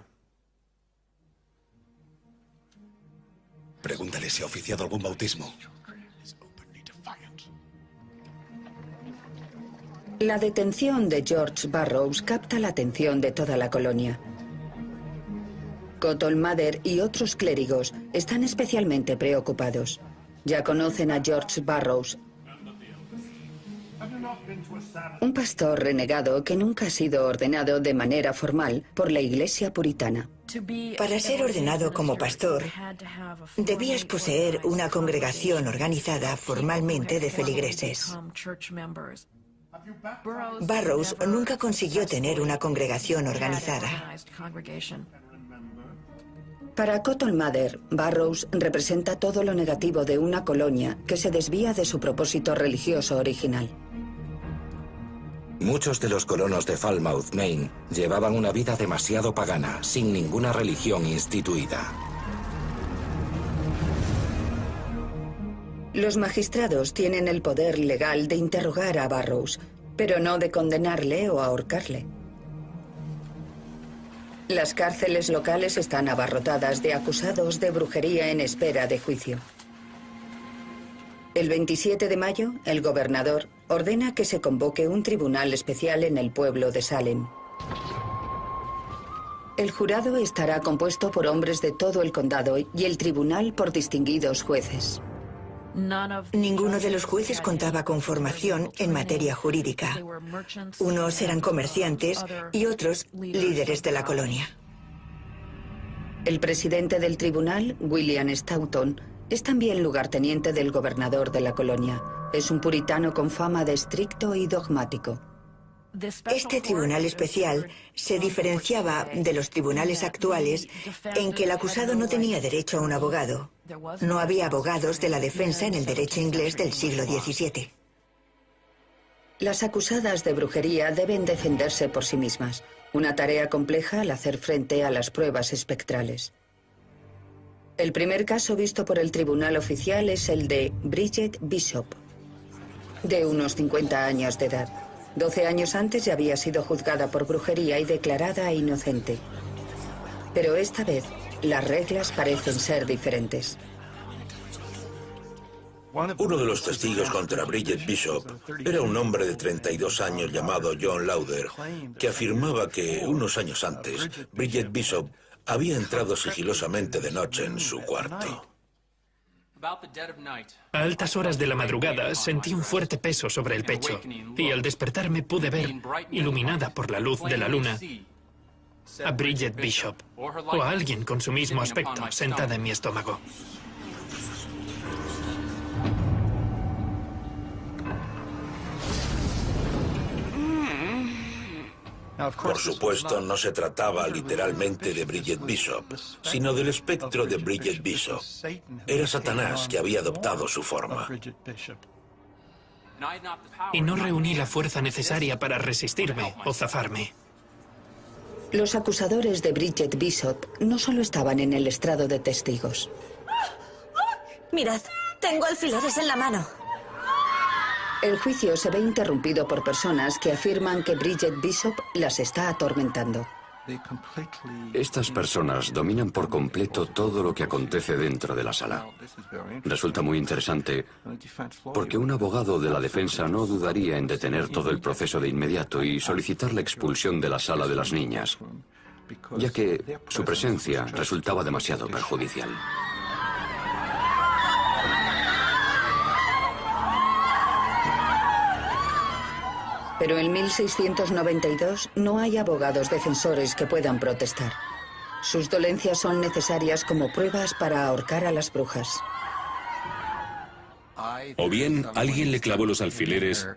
Pregúntale si ha oficiado algún bautismo. La detención de George Burroughs capta la atención de toda la colonia. Cotton Mather y otros clérigos están especialmente preocupados. Ya conocen a George Burroughs, un pastor renegado que nunca ha sido ordenado de manera formal por la Iglesia puritana. Para ser ordenado como pastor, debías poseer una congregación organizada formalmente de feligreses. Burroughs nunca consiguió tener una congregación organizada. Para Cotton Mather, Burroughs representa todo lo negativo de una colonia que se desvía de su propósito religioso original. Muchos de los colonos de Falmouth, Maine, llevaban una vida demasiado pagana, sin ninguna religión instituida. Los magistrados tienen el poder legal de interrogar a Burroughs, pero no de condenarle o ahorcarle. Las cárceles locales están abarrotadas de acusados de brujería en espera de juicio. El 27 de mayo, el gobernador ordena que se convoque un tribunal especial en el pueblo de Salem. El jurado estará compuesto por hombres de todo el condado y el tribunal por distinguidos jueces. Ninguno de los jueces contaba con formación en materia jurídica. Unos eran comerciantes y otros líderes de la colonia. El presidente del tribunal, William Stoughton, es también lugarteniente del gobernador de la colonia. Es un puritano con fama de estricto y dogmático. Este tribunal especial se diferenciaba de los tribunales actuales en que el acusado no tenía derecho a un abogado. No había abogados de la defensa en el derecho inglés del siglo XVII. Las acusadas de brujería deben defenderse por sí mismas, una tarea compleja al hacer frente a las pruebas espectrales. El primer caso visto por el tribunal oficial es el de Bridget Bishop, de unos 50 años de edad. 12 años antes ya había sido juzgada por brujería y declarada inocente. Pero esta vez, las reglas parecen ser diferentes. Uno de los testigos contra Bridget Bishop era un hombre de 32 años llamado John Lauder, que afirmaba que unos años antes, Bridget Bishop había entrado sigilosamente de noche en su cuarto. A altas horas de la madrugada sentí un fuerte peso sobre el pecho y al despertarme pude ver, iluminada por la luz de la luna, a Bridget Bishop o a alguien con su mismo aspecto sentada en mi estómago. Por supuesto, no se trataba literalmente de Bridget Bishop, sino del espectro de Bridget Bishop. Era Satanás que había adoptado su forma. Y no reuní la fuerza necesaria para resistirme o zafarme. Los acusadores de Bridget Bishop no solo estaban en el estrado de testigos. Mirad, tengo alfileres en la mano. El juicio se ve interrumpido por personas que afirman que Bridget Bishop las está atormentando. Estas personas dominan por completo todo lo que acontece dentro de la sala. Resulta muy interesante porque un abogado de la defensa no dudaría en detener todo el proceso de inmediato y solicitar la expulsión de la sala de las niñas, ya que su presencia resultaba demasiado perjudicial. Pero en 1692 no hay abogados defensores que puedan protestar. Sus dolencias son necesarias como pruebas para ahorcar a las brujas. O bien alguien le clavó los alfileres,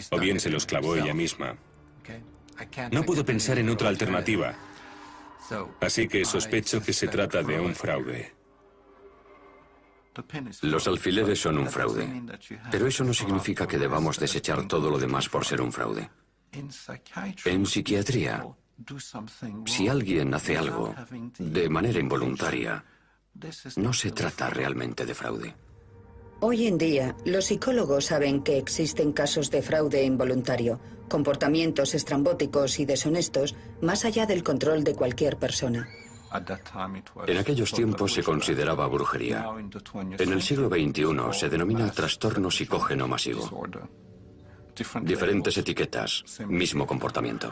o bien se los clavó ella misma. No puedo pensar en otra alternativa, así que sospecho que se trata de un fraude. Los alfileres son un fraude, pero eso no significa que debamos desechar todo lo demás por ser un fraude. En psiquiatría, si alguien hace algo de manera involuntaria, no se trata realmente de fraude. Hoy en día, los psicólogos saben que existen casos de fraude involuntario, comportamientos estrambóticos y deshonestos más allá del control de cualquier persona. En aquellos tiempos se consideraba brujería. En el siglo XXI se denomina trastorno psicógeno masivo. Diferentes etiquetas, mismo comportamiento.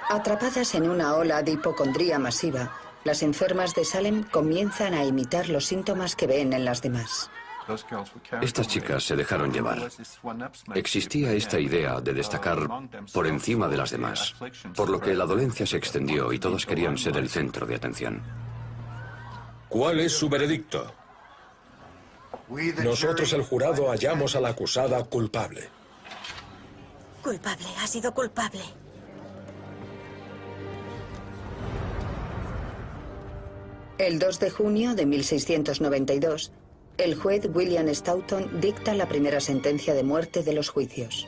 Atrapadas en una ola de hipocondría masiva, las enfermas de Salem comienzan a imitar los síntomas que ven en las demás. Estas chicas se dejaron llevar. Existía esta idea de destacar por encima de las demás, por lo que la dolencia se extendió y todos querían ser el centro de atención. ¿Cuál es su veredicto? Nosotros, el jurado, hallamos a la acusada culpable. Culpable, ha sido culpable. El 2 de junio de 1692, el juez William Stoughton dicta la primera sentencia de muerte de los juicios.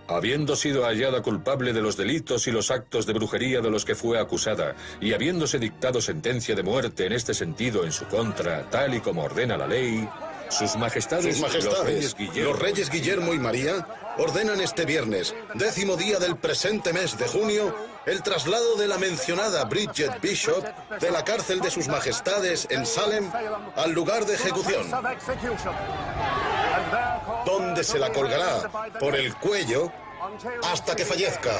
Habiendo sido hallada culpable de los delitos y los actos de brujería de los que fue acusada, y habiéndose dictado sentencia de muerte en este sentido en su contra, tal y como ordena la ley, Sus Majestades, los Reyes Guillermo y María, ordenan este viernes, 10º día del presente mes de junio, el traslado de la mencionada Bridget Bishop de la cárcel de Sus Majestades en Salem al lugar de ejecución, donde se la colgará por el cuello hasta que fallezca.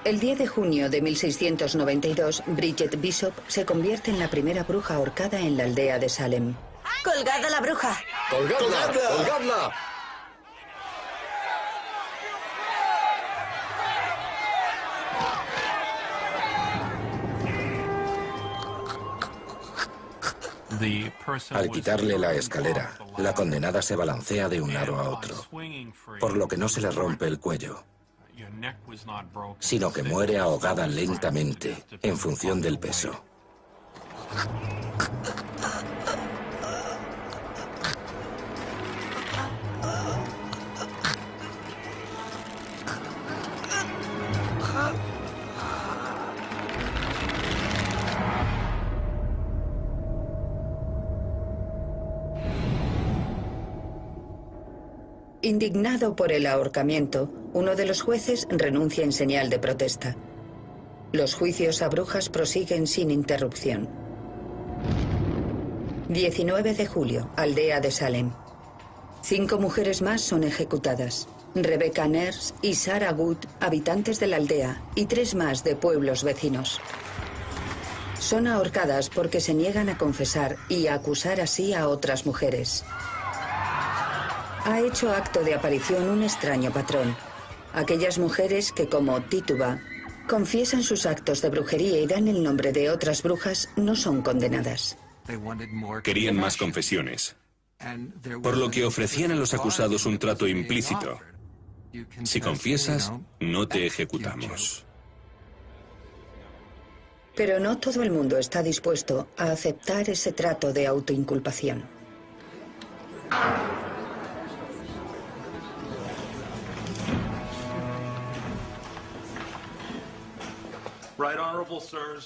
El 10 de junio de 1692, Bridget Bishop se convierte en la primera bruja ahorcada en la aldea de Salem. ¡Colgad a la bruja! ¡Colgadla! ¡Colgadla! Al quitarle la escalera, la condenada se balancea de un lado a otro, por lo que no se le rompe el cuello, sino que muere ahogada lentamente en función del peso. Indignado por el ahorcamiento, uno de los jueces renuncia en señal de protesta. Los juicios a brujas prosiguen sin interrupción. 19 de julio, aldea de Salem. 5 mujeres más son ejecutadas. Rebecca Ners y Sarah Wood, habitantes de la aldea, y 3 más de pueblos vecinos. Son ahorcadas porque se niegan a confesar y a acusar así a otras mujeres. Ha hecho acto de aparición un extraño patrón. Aquellas mujeres que, como Tituba, confiesan sus actos de brujería y dan el nombre de otras brujas, no son condenadas. Querían más confesiones. por lo que ofrecían a los acusados un trato implícito. Si confiesas, no te ejecutamos. Pero no todo el mundo está dispuesto a aceptar ese trato de autoinculpación.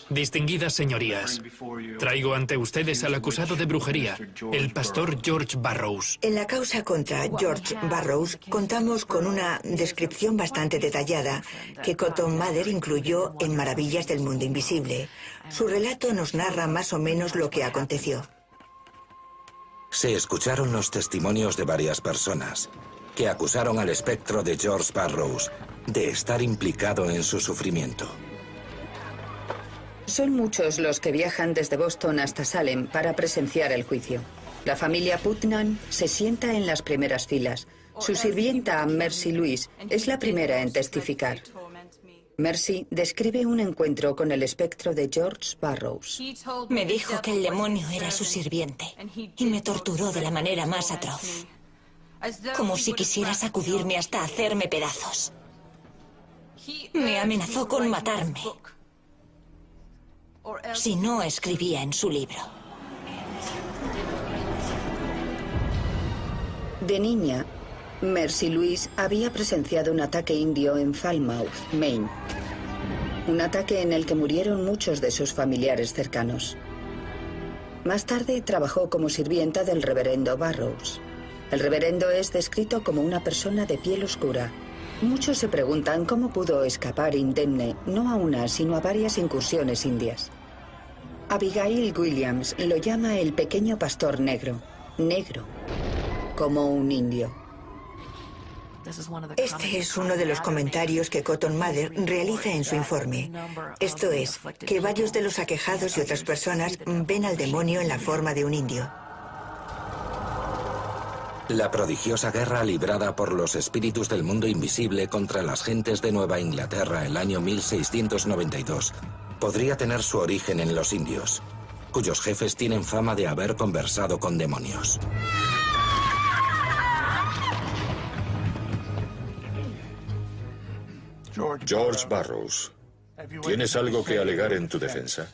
Distinguidas señorías, traigo ante ustedes al acusado de brujería, el pastor George Burroughs. En la causa contra George Burroughs contamos con una descripción bastante detallada que Cotton Mather incluyó en Maravillas del Mundo Invisible. Su relato nos narra más o menos lo que aconteció. Se escucharon los testimonios de varias personas que acusaron al espectro de George Burroughs de estar implicado en su sufrimiento. Son muchos los que viajan desde Boston hasta Salem para presenciar el juicio. La familia Putnam se sienta en las primeras filas. Su sirvienta, Mercy Louise, es la primera en testificar. Mercy describe un encuentro con el espectro de George Burroughs. Me dijo que el demonio era su sirviente y me torturó de la manera más atroz, como si quisiera sacudirme hasta hacerme pedazos. Me amenazó con matarme si no escribía en su libro. De niña, Mercy Louise había presenciado un ataque indio en Falmouth, Maine. Un ataque en el que murieron muchos de sus familiares cercanos. Más tarde trabajó como sirvienta del reverendo Burroughs. El reverendo es descrito como una persona de piel oscura. Muchos se preguntan cómo pudo escapar indemne, no a una, sino a varias incursiones indias. Abigail Williams lo llama el pequeño pastor negro, como un indio. Este es uno de los comentarios que Cotton Mather realiza en su informe. Esto es, que varios de los aquejados y otras personas ven al demonio en la forma de un indio. La prodigiosa guerra librada por los espíritus del mundo invisible contra las gentes de Nueva Inglaterra el año 1692 podría tener su origen en los indios, cuyos jefes tienen fama de haber conversado con demonios. George Burroughs, ¿tienes algo que alegar en tu defensa?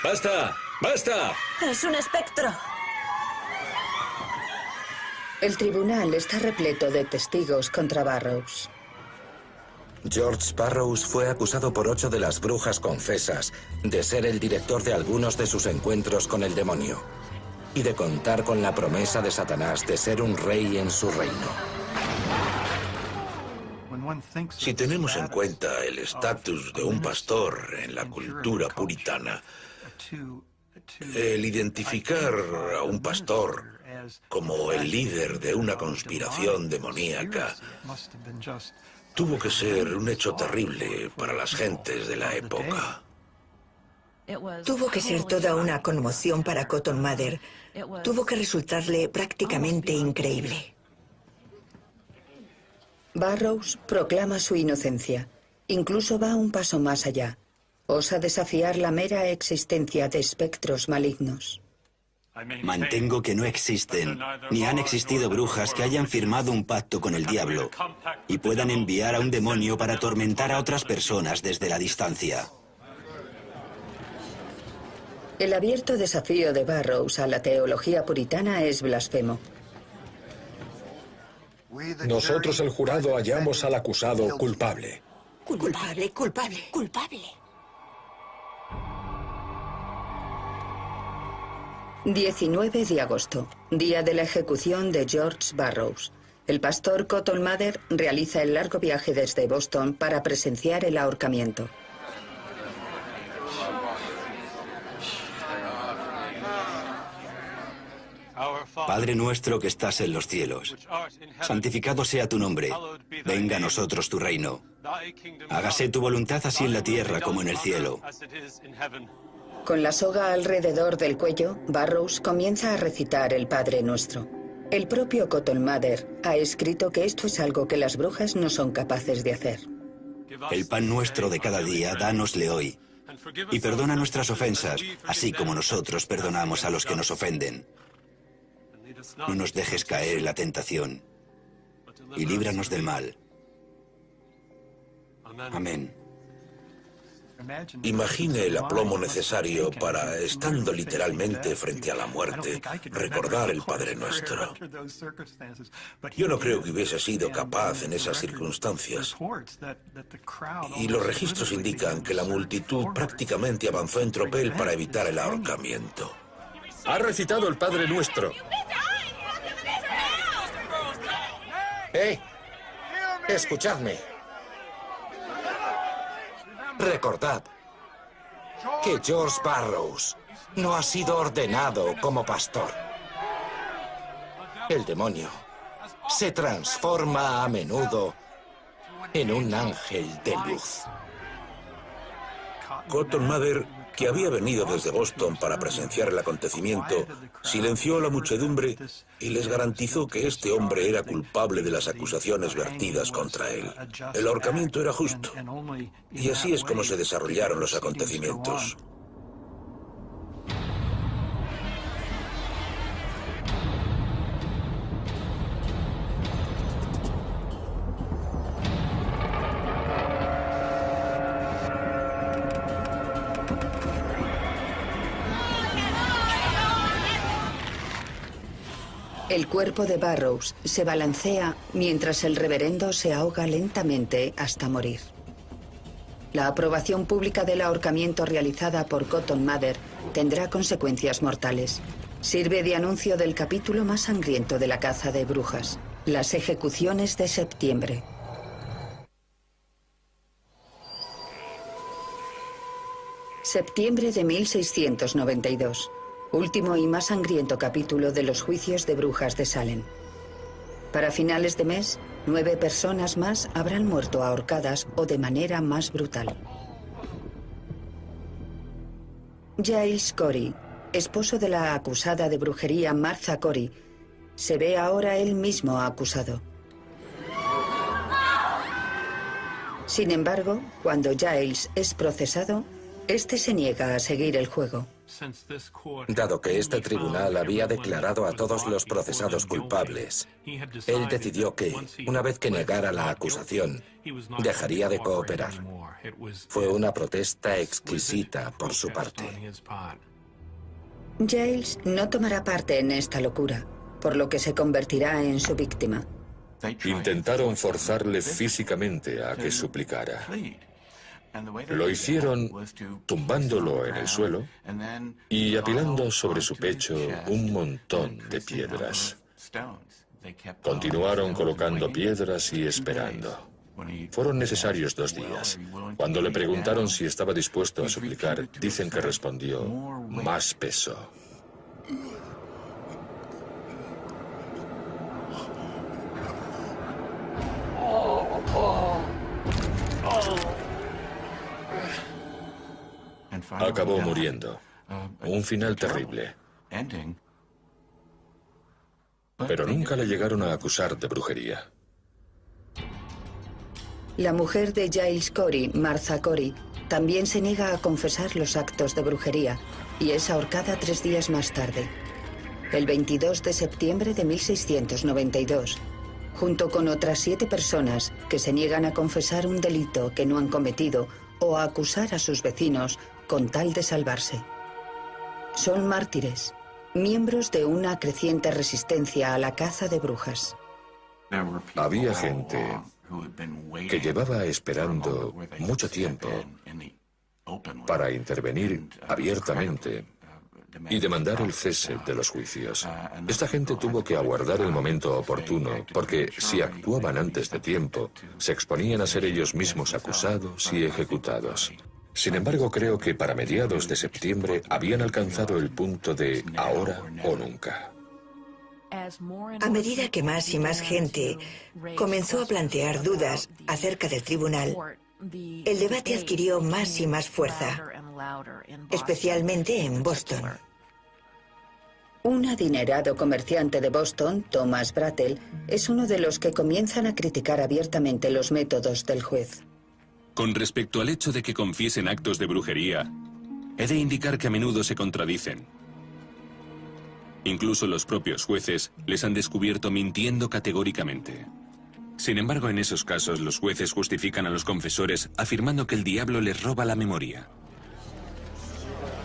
¡Basta! ¡Basta! Es un espectro. El tribunal está repleto de testigos contra Burroughs. George Burroughs fue acusado por 8 de las brujas confesas de ser el director de algunos de sus encuentros con el demonio y de contar con la promesa de Satanás de ser un rey en su reino. Si tenemos en cuenta el estatus de un pastor en la cultura puritana, el identificar a un pastor como el líder de una conspiración demoníaca tuvo que ser un hecho terrible para las gentes de la época. Tuvo que ser toda una conmoción para Cotton Mather. Tuvo que resultarle prácticamente increíble. Burroughs proclama su inocencia. Incluso va un paso más allá. Osa desafiar la mera existencia de espectros malignos. Mantengo que no existen, ni han existido brujas que hayan firmado un pacto con el diablo y puedan enviar a un demonio para atormentar a otras personas desde la distancia. El abierto desafío de Burroughs a la teología puritana es blasfemo. Nosotros, el jurado, hallamos al acusado culpable. Culpable, culpable, culpable. 19 de agosto, día de la ejecución de George Burroughs. El pastor Cotton Mather realiza el largo viaje desde Boston para presenciar el ahorcamiento. Padre nuestro que estás en los cielos, santificado sea tu nombre, venga a nosotros tu reino. Hágase tu voluntad así en la tierra como en el cielo. Con la soga alrededor del cuello, Burroughs comienza a recitar el Padre Nuestro. El propio Cotton Mather ha escrito que esto es algo que las brujas no son capaces de hacer. El pan nuestro de cada día, dánosle hoy. Y perdona nuestras ofensas, así como nosotros perdonamos a los que nos ofenden. No nos dejes caer en la tentación, y líbranos del mal. Amén. Imagine el aplomo necesario para, estando literalmente frente a la muerte, recordar el Padre Nuestro. Yo no creo que hubiese sido capaz en esas circunstancias. Y los registros indican que la multitud prácticamente avanzó en tropel para evitar el ahorcamiento. Ha recitado el Padre Nuestro. Escuchadme. Recordad que George Burroughs no ha sido ordenado como pastor. El demonio se transforma a menudo en un ángel de luz. Cotton Mather, que había venido desde Boston para presenciar el acontecimiento, silenció a la muchedumbre y les garantizó que este hombre era culpable de las acusaciones vertidas contra él. El ahorcamiento era justo. Y así es como se desarrollaron los acontecimientos. El cuerpo de Burroughs se balancea mientras el reverendo se ahoga lentamente hasta morir. La aprobación pública del ahorcamiento realizada por Cotton Mather tendrá consecuencias mortales. Sirve de anuncio del capítulo más sangriento de la caza de brujas, las ejecuciones de septiembre. Septiembre de 1692. Último y más sangriento capítulo de los juicios de brujas de Salem. Para finales de mes, 9 personas más habrán muerto ahorcadas o de manera más brutal. Giles Corey, esposo de la acusada de brujería Martha Corey, se ve ahora él mismo acusado. Sin embargo, cuando Giles es procesado, este se niega a seguir el juego. Dado que este tribunal había declarado a todos los procesados culpables, él decidió que, una vez que negara la acusación, dejaría de cooperar. Fue una protesta exquisita por su parte. Giles no tomará parte en esta locura, por lo que se convertirá en su víctima. Intentaron forzarle físicamente a que suplicara. Lo hicieron tumbándolo en el suelo y apilando sobre su pecho un montón de piedras. Continuaron colocando piedras y esperando. Fueron necesarios 2 días. Cuando le preguntaron si estaba dispuesto a suplicar, dicen que respondió, más peso. Acabó muriendo. Un final terrible. Pero nunca le llegaron a acusar de brujería. La mujer de Giles Corey, Martha Corey, también se niega a confesar los actos de brujería y es ahorcada 3 días más tarde, el 22 de septiembre de 1692, junto con otras 7 personas que se niegan a confesar un delito que no han cometido o a acusar a sus vecinos con tal de salvarse. Son mártires, miembros de una creciente resistencia a la caza de brujas. Había gente que llevaba esperando mucho tiempo para intervenir abiertamente y demandar el cese de los juicios. Esta gente tuvo que aguardar el momento oportuno, porque si actuaban antes de tiempo, se exponían a ser ellos mismos acusados y ejecutados. Sin embargo, creo que para mediados de septiembre habían alcanzado el punto de ahora o nunca. A medida que más y más gente comenzó a plantear dudas acerca del tribunal, el debate adquirió más y más fuerza, especialmente en Boston. Un adinerado comerciante de Boston, Thomas Brattle, es uno de los que comienzan a criticar abiertamente los métodos del juez. Con respecto al hecho de que confiesen actos de brujería, he de indicar que a menudo se contradicen. Incluso los propios jueces les han descubierto mintiendo categóricamente. Sin embargo, en esos casos, los jueces justifican a los confesores afirmando que el diablo les roba la memoria.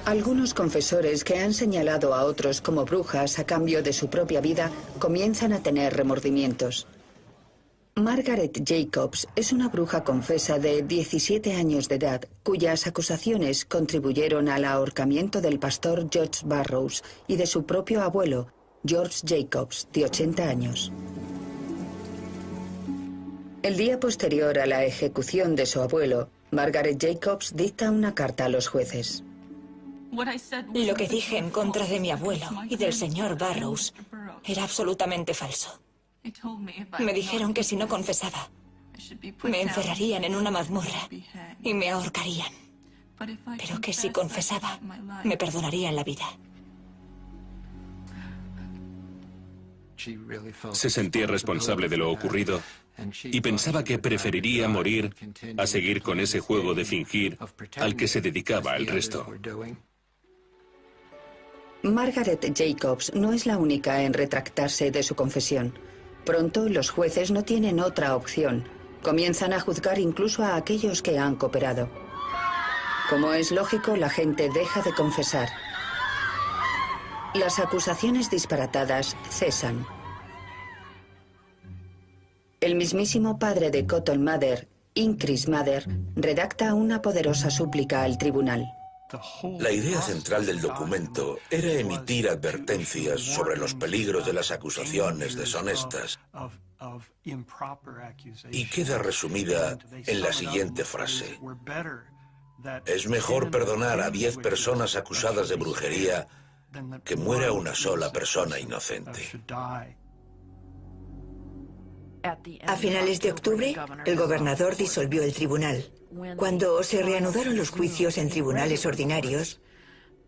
Algunos confesores que han señalado a otros como brujas a cambio de su propia vida comienzan a tener remordimientos. Margaret Jacobs es una bruja confesa de 17 años de edad cuyas acusaciones contribuyeron al ahorcamiento del pastor George Burroughs y de su propio abuelo, George Jacobs, de 80 años. El día posterior a la ejecución de su abuelo, Margaret Jacobs dicta una carta a los jueces. Lo que dije en contra de mi abuelo y del señor Burroughs era absolutamente falso. Me dijeron que si no confesaba, me encerrarían en una mazmorra y me ahorcarían. Pero que si confesaba, me perdonarían la vida. Se sentía responsable de lo ocurrido y pensaba que preferiría morir a seguir con ese juego de fingir al que se dedicaba el resto. Margaret Jacobs no es la única en retractarse de su confesión. Pronto los jueces no tienen otra opción. Comienzan a juzgar incluso a aquellos que han cooperado. Como es lógico, la gente deja de confesar. Las acusaciones disparatadas cesan. El mismísimo padre de Cotton Mather, Increase Mather, redacta una poderosa súplica al tribunal. La idea central del documento era emitir advertencias sobre los peligros de las acusaciones deshonestas y queda resumida en la siguiente frase. Es mejor perdonar a 10 personas acusadas de brujería que muera una sola persona inocente. A finales de octubre, el gobernador disolvió el tribunal. Cuando se reanudaron los juicios en tribunales ordinarios,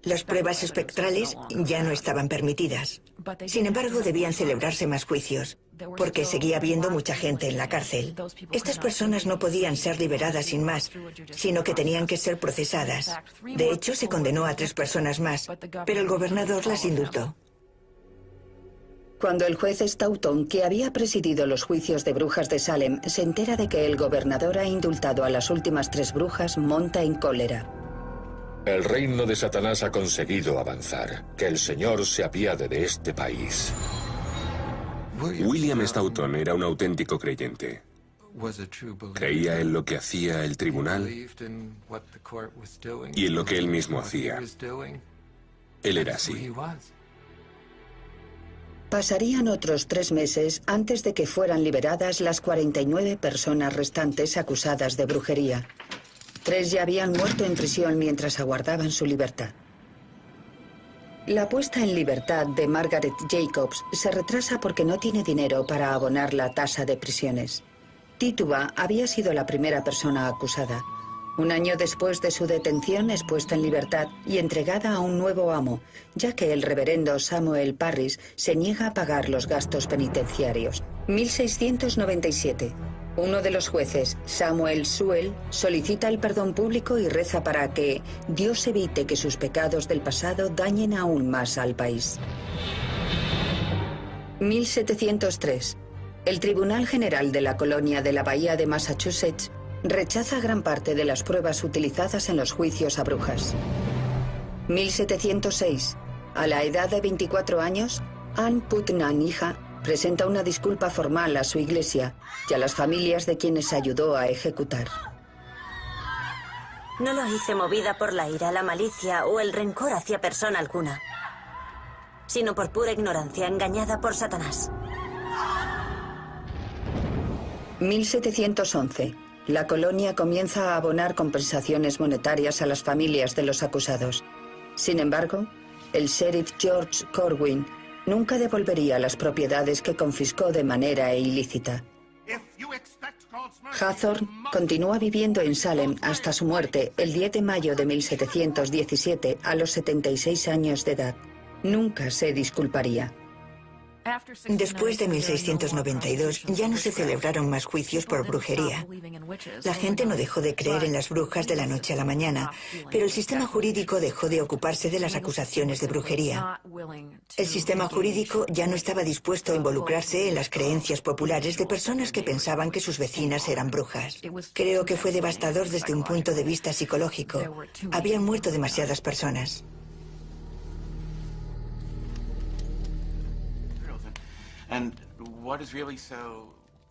las pruebas espectrales ya no estaban permitidas. Sin embargo, debían celebrarse más juicios, porque seguía habiendo mucha gente en la cárcel. Estas personas no podían ser liberadas sin más, sino que tenían que ser procesadas. De hecho, se condenó a 3 personas más, pero el gobernador las indultó. Cuando el juez Stoughton, que había presidido los juicios de brujas de Salem, se entera de que el gobernador ha indultado a las últimas 3 brujas, monta en cólera. El reino de Satanás ha conseguido avanzar. Que el Señor se apiade de este país. William Stoughton era un auténtico creyente. Creía en lo que hacía el tribunal y en lo que él mismo hacía. Él era así. Pasarían otros 3 meses antes de que fueran liberadas las 49 personas restantes acusadas de brujería. 3 ya habían muerto en prisión mientras aguardaban su libertad. La puesta en libertad de Margaret Jacobs se retrasa porque no tiene dinero para abonar la tasa de prisiones. Tituba había sido la primera persona acusada. 1 año después de su detención es puesta en libertad y entregada a un nuevo amo, ya que el reverendo Samuel Parris se niega a pagar los gastos penitenciarios. 1697. Uno de los jueces, Samuel Sewell, solicita el perdón público y reza para que Dios evite que sus pecados del pasado dañen aún más al país. 1703. El Tribunal General de la Colonia de la Bahía de Massachusetts rechaza gran parte de las pruebas utilizadas en los juicios a brujas. 1706. A la edad de 24 años, Ann Putnam, hija, presenta una disculpa formal a su iglesia y a las familias de quienes ayudó a ejecutar. No lo hice movida por la ira, la malicia o el rencor hacia persona alguna, sino por pura ignorancia, engañada por Satanás. 1711. La colonia comienza a abonar compensaciones monetarias a las familias de los acusados. Sin embargo, el sheriff George Corwin nunca devolvería las propiedades que confiscó de manera ilícita. Hathorne continúa viviendo en Salem hasta su muerte el 10 de mayo de 1717 a los 76 años de edad. Nunca se disculparía. Después de 1692 ya no se celebraron más juicios por brujería. La gente no dejó de creer en las brujas de la noche a la mañana, pero el sistema jurídico dejó de ocuparse de las acusaciones de brujería. El sistema jurídico ya no estaba dispuesto a involucrarse en las creencias populares de personas que pensaban que sus vecinas eran brujas. Creo que fue devastador desde un punto de vista psicológico. Habían muerto demasiadas personas.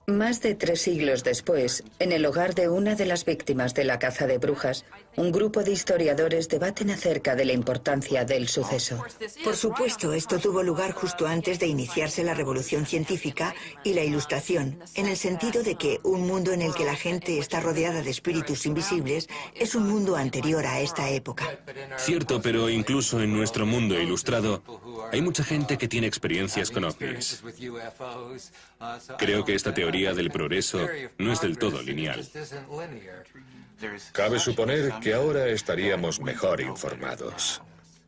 Más de 3 siglos después, en el hogar de una de las víctimas de la caza de brujas, un grupo de historiadores debaten acerca de la importancia del suceso. Por supuesto, esto tuvo lugar justo antes de iniciarse la revolución científica y la ilustración, en el sentido de que un mundo en el que la gente está rodeada de espíritus invisibles es un mundo anterior a esta época. Cierto, pero incluso en nuestro mundo ilustrado hay mucha gente que tiene experiencias con ovnis. Creo que esta teoría del progreso no es del todo lineal. Cabe suponer que ahora estaríamos mejor informados.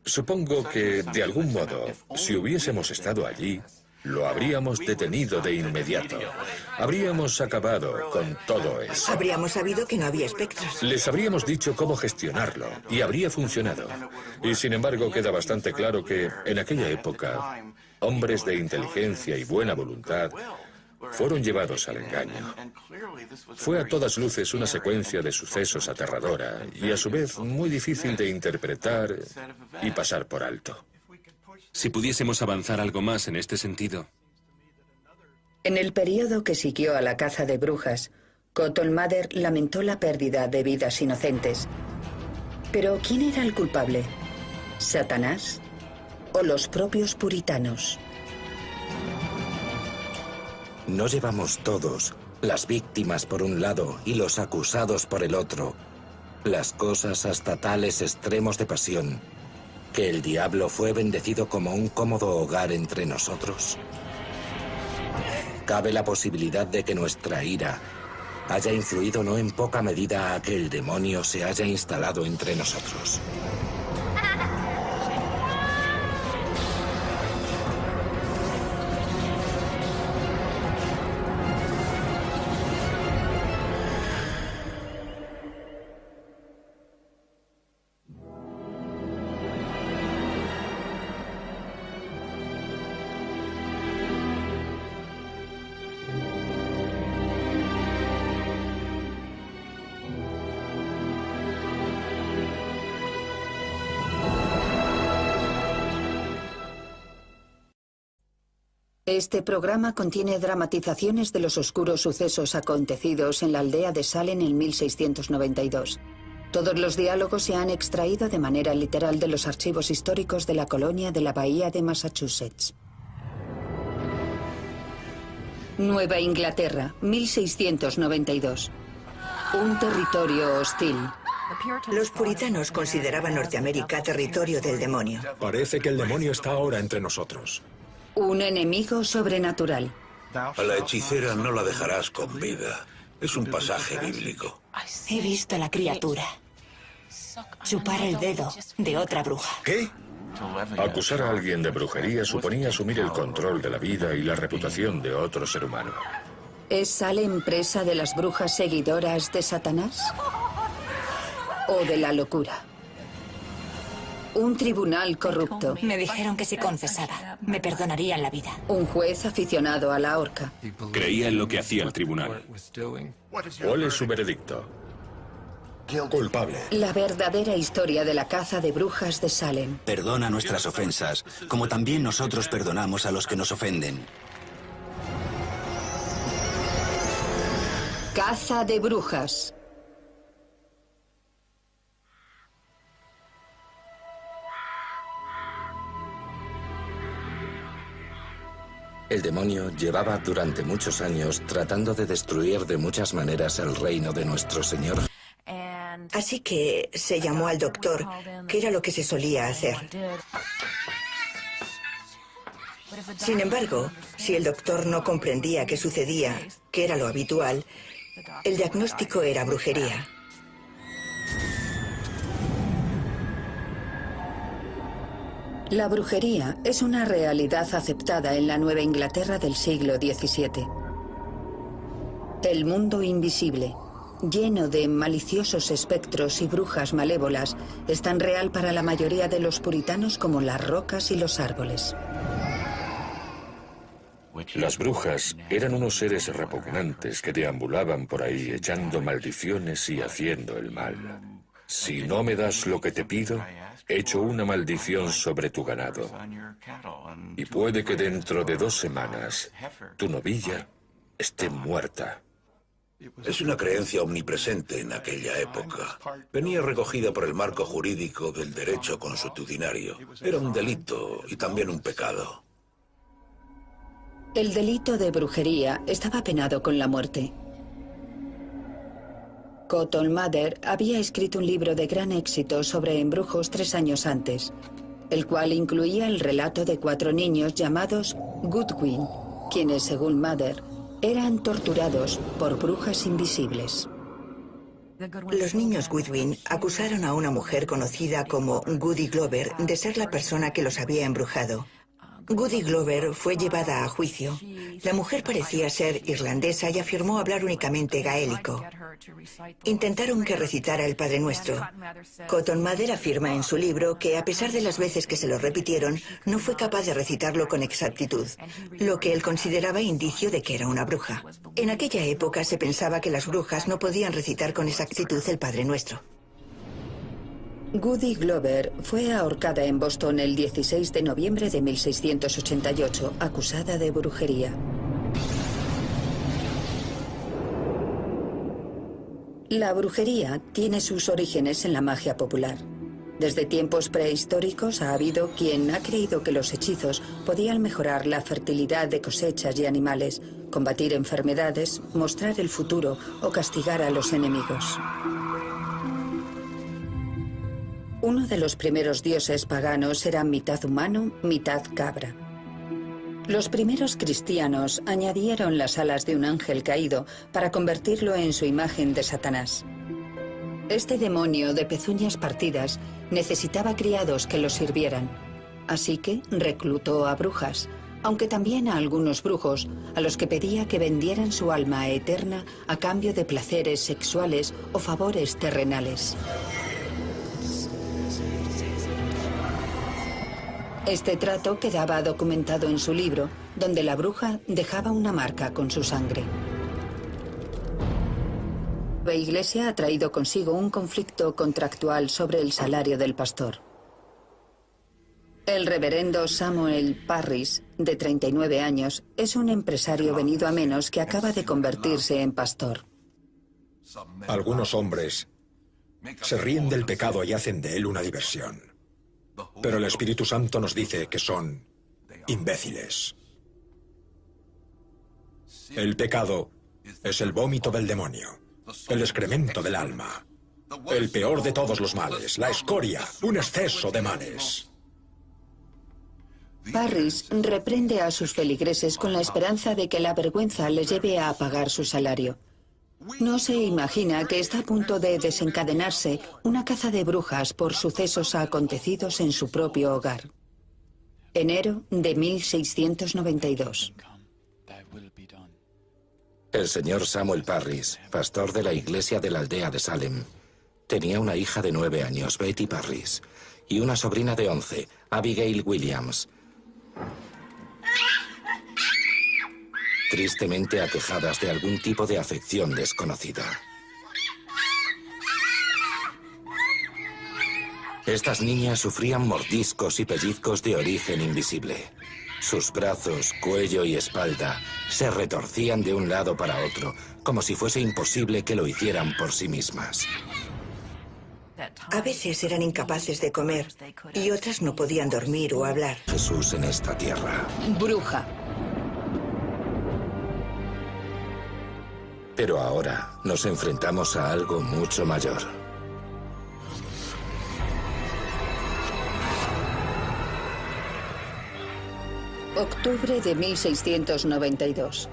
Supongo que, de algún modo, si hubiésemos estado allí, lo habríamos detenido de inmediato. Habríamos acabado con todo eso. Habríamos sabido que no había espectros. Les habríamos dicho cómo gestionarlo y habría funcionado. Y sin embargo queda bastante claro que, en aquella época, hombres de inteligencia y buena voluntad fueron llevados al engaño. Fue a todas luces una secuencia de sucesos aterradora y a su vez muy difícil de interpretar y pasar por alto. Si pudiésemos avanzar algo más en este sentido. En el periodo que siguió a la caza de brujas, Cotton Mather lamentó la pérdida de vidas inocentes. Pero ¿quién era el culpable? ¿Satanás? ¿O los propios puritanos? No llevamos todos, las víctimas por un lado y los acusados por el otro, las cosas hasta tales extremos de pasión, que el diablo fue bendecido como un cómodo hogar entre nosotros? Cabe la posibilidad de que nuestra ira haya influido no en poca medida a que el demonio se haya instalado entre nosotros. Este programa contiene dramatizaciones de los oscuros sucesos acontecidos en la aldea de Salem en 1692. Todos los diálogos se han extraído de manera literal de los archivos históricos de la colonia de la Bahía de Massachusetts. Nueva Inglaterra, 1692. Un territorio hostil. Los puritanos consideraban Norteamérica territorio del demonio. Parece que el demonio está ahora entre nosotros. Un enemigo sobrenatural. A la hechicera no la dejarás con vida. Es un pasaje bíblico. He visto a la criatura chupar el dedo de otra bruja. ¿Qué? Acusar a alguien de brujería suponía asumir el control de la vida y la reputación de otro ser humano. ¿Es Salem presa de las brujas seguidoras de Satanás? ¿O de la locura? Un tribunal corrupto. Me dijeron que si confesaba, me perdonarían la vida. Un juez aficionado a la horca. Creía en lo que hacía el tribunal. ¿Cuál es su veredicto? Culpable. La verdadera historia de la caza de brujas de Salem. Perdona nuestras ofensas, como también nosotros perdonamos a los que nos ofenden. Caza de brujas. El demonio llevaba durante muchos años tratando de destruir de muchas maneras el reino de nuestro Señor. Así que se llamó al doctor, que era lo que se solía hacer. Sin embargo, si el doctor no comprendía qué sucedía, que era lo habitual, el diagnóstico era brujería. La brujería es una realidad aceptada en la Nueva Inglaterra del siglo XVII. El mundo invisible, lleno de maliciosos espectros y brujas malévolas, es tan real para la mayoría de los puritanos como las rocas y los árboles. Las brujas eran unos seres repugnantes que deambulaban por ahí echando maldiciones y haciendo el mal. Si no me das lo que te pido, echo una maldición sobre tu ganado. Y puede que dentro de 2 semanas tu novilla esté muerta. Es una creencia omnipresente en aquella época. Venía recogida por el marco jurídico del derecho consuetudinario. Era un delito y también un pecado. El delito de brujería estaba penado con la muerte. Cotton Mather había escrito un libro de gran éxito sobre embrujos 3 años antes, el cual incluía el relato de 4 niños llamados Goodwin, quienes, según Mather, eran torturados por brujas invisibles. Los niños Goodwin acusaron a una mujer conocida como Goody Glover de ser la persona que los había embrujado. Goody Glover fue llevada a juicio. La mujer parecía ser irlandesa y afirmó hablar únicamente gaélico. Intentaron que recitara el Padre Nuestro. Cotton Mather afirma en su libro que, a pesar de las veces que se lo repitieron, no fue capaz de recitarlo con exactitud, lo que él consideraba indicio de que era una bruja. En aquella época se pensaba que las brujas no podían recitar con exactitud el Padre Nuestro. Goody Glover fue ahorcada en Boston el 16 de noviembre de 1688, acusada de brujería. La brujería tiene sus orígenes en la magia popular. Desde tiempos prehistóricos ha habido quien ha creído que los hechizos podían mejorar la fertilidad de cosechas y animales, combatir enfermedades, mostrar el futuro o castigar a los enemigos. Uno de los primeros dioses paganos era mitad humano, mitad cabra. Los primeros cristianos añadieron las alas de un ángel caído para convertirlo en su imagen de Satanás. Este demonio de pezuñas partidas necesitaba criados que lo sirvieran, así que reclutó a brujas, aunque también a algunos brujos, a los que pedía que vendieran su alma eterna a cambio de placeres sexuales o favores terrenales. Este trato quedaba documentado en su libro, donde la bruja dejaba una marca con su sangre. La Iglesia ha traído consigo un conflicto contractual sobre el salario del pastor. El reverendo Samuel Parris, de 39 años, es un empresario venido a menos que acaba de convertirse en pastor. Algunos hombres se ríen del pecado y hacen de él una diversión. Pero el Espíritu Santo nos dice que son imbéciles. El pecado es el vómito del demonio, el excremento del alma, el peor de todos los males, la escoria, un exceso de males. Parris reprende a sus feligreses con la esperanza de que la vergüenza les lleve a pagar su salario. No se imagina que está a punto de desencadenarse una caza de brujas por sucesos acontecidos en su propio hogar. Enero de 1692. El señor Samuel Parris, pastor de la iglesia de la aldea de Salem, tenía una hija de 9 años, Betty Parris, y una sobrina de 11, Abigail Williams, tristemente aquejadas de algún tipo de afección desconocida. Estas niñas sufrían mordiscos y pellizcos de origen invisible. Sus brazos, cuello y espalda se retorcían de un lado para otro, como si fuese imposible que lo hicieran por sí mismas. A veces eran incapaces de comer y otras no podían dormir o hablar. Jesús en esta tierra. Bruja. Pero ahora nos enfrentamos a algo mucho mayor. Octubre de 1692.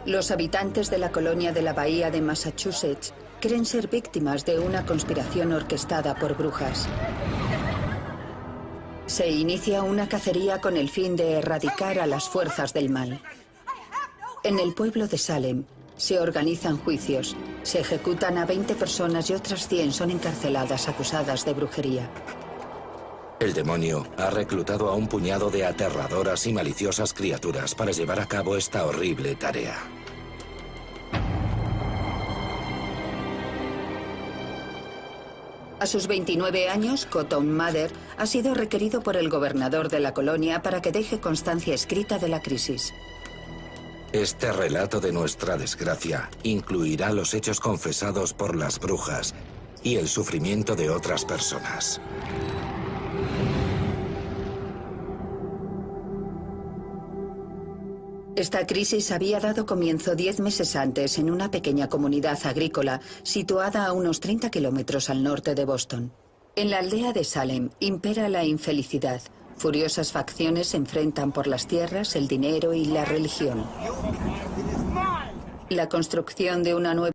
Los habitantes de la colonia de la Bahía de Massachusetts creen ser víctimas de una conspiración orquestada por brujas. Se inicia una cacería con el fin de erradicar a las fuerzas del mal. En el pueblo de Salem se organizan juicios, se ejecutan a 20 personas y otras 100 son encarceladas acusadas de brujería. El demonio ha reclutado a un puñado de aterradoras y maliciosas criaturas para llevar a cabo esta horrible tarea. A sus 29 años, Cotton Mather ha sido requerido por el gobernador de la colonia para que deje constancia escrita de la crisis. Este relato de nuestra desgracia incluirá los hechos confesados por las brujas y el sufrimiento de otras personas. Esta crisis había dado comienzo 10 meses antes en una pequeña comunidad agrícola situada a unos 30 kilómetros al norte de Boston. En la aldea de Salem impera la infelicidad. Furiosas facciones se enfrentan por las tierras, el dinero y la religión. La construcción de una nueva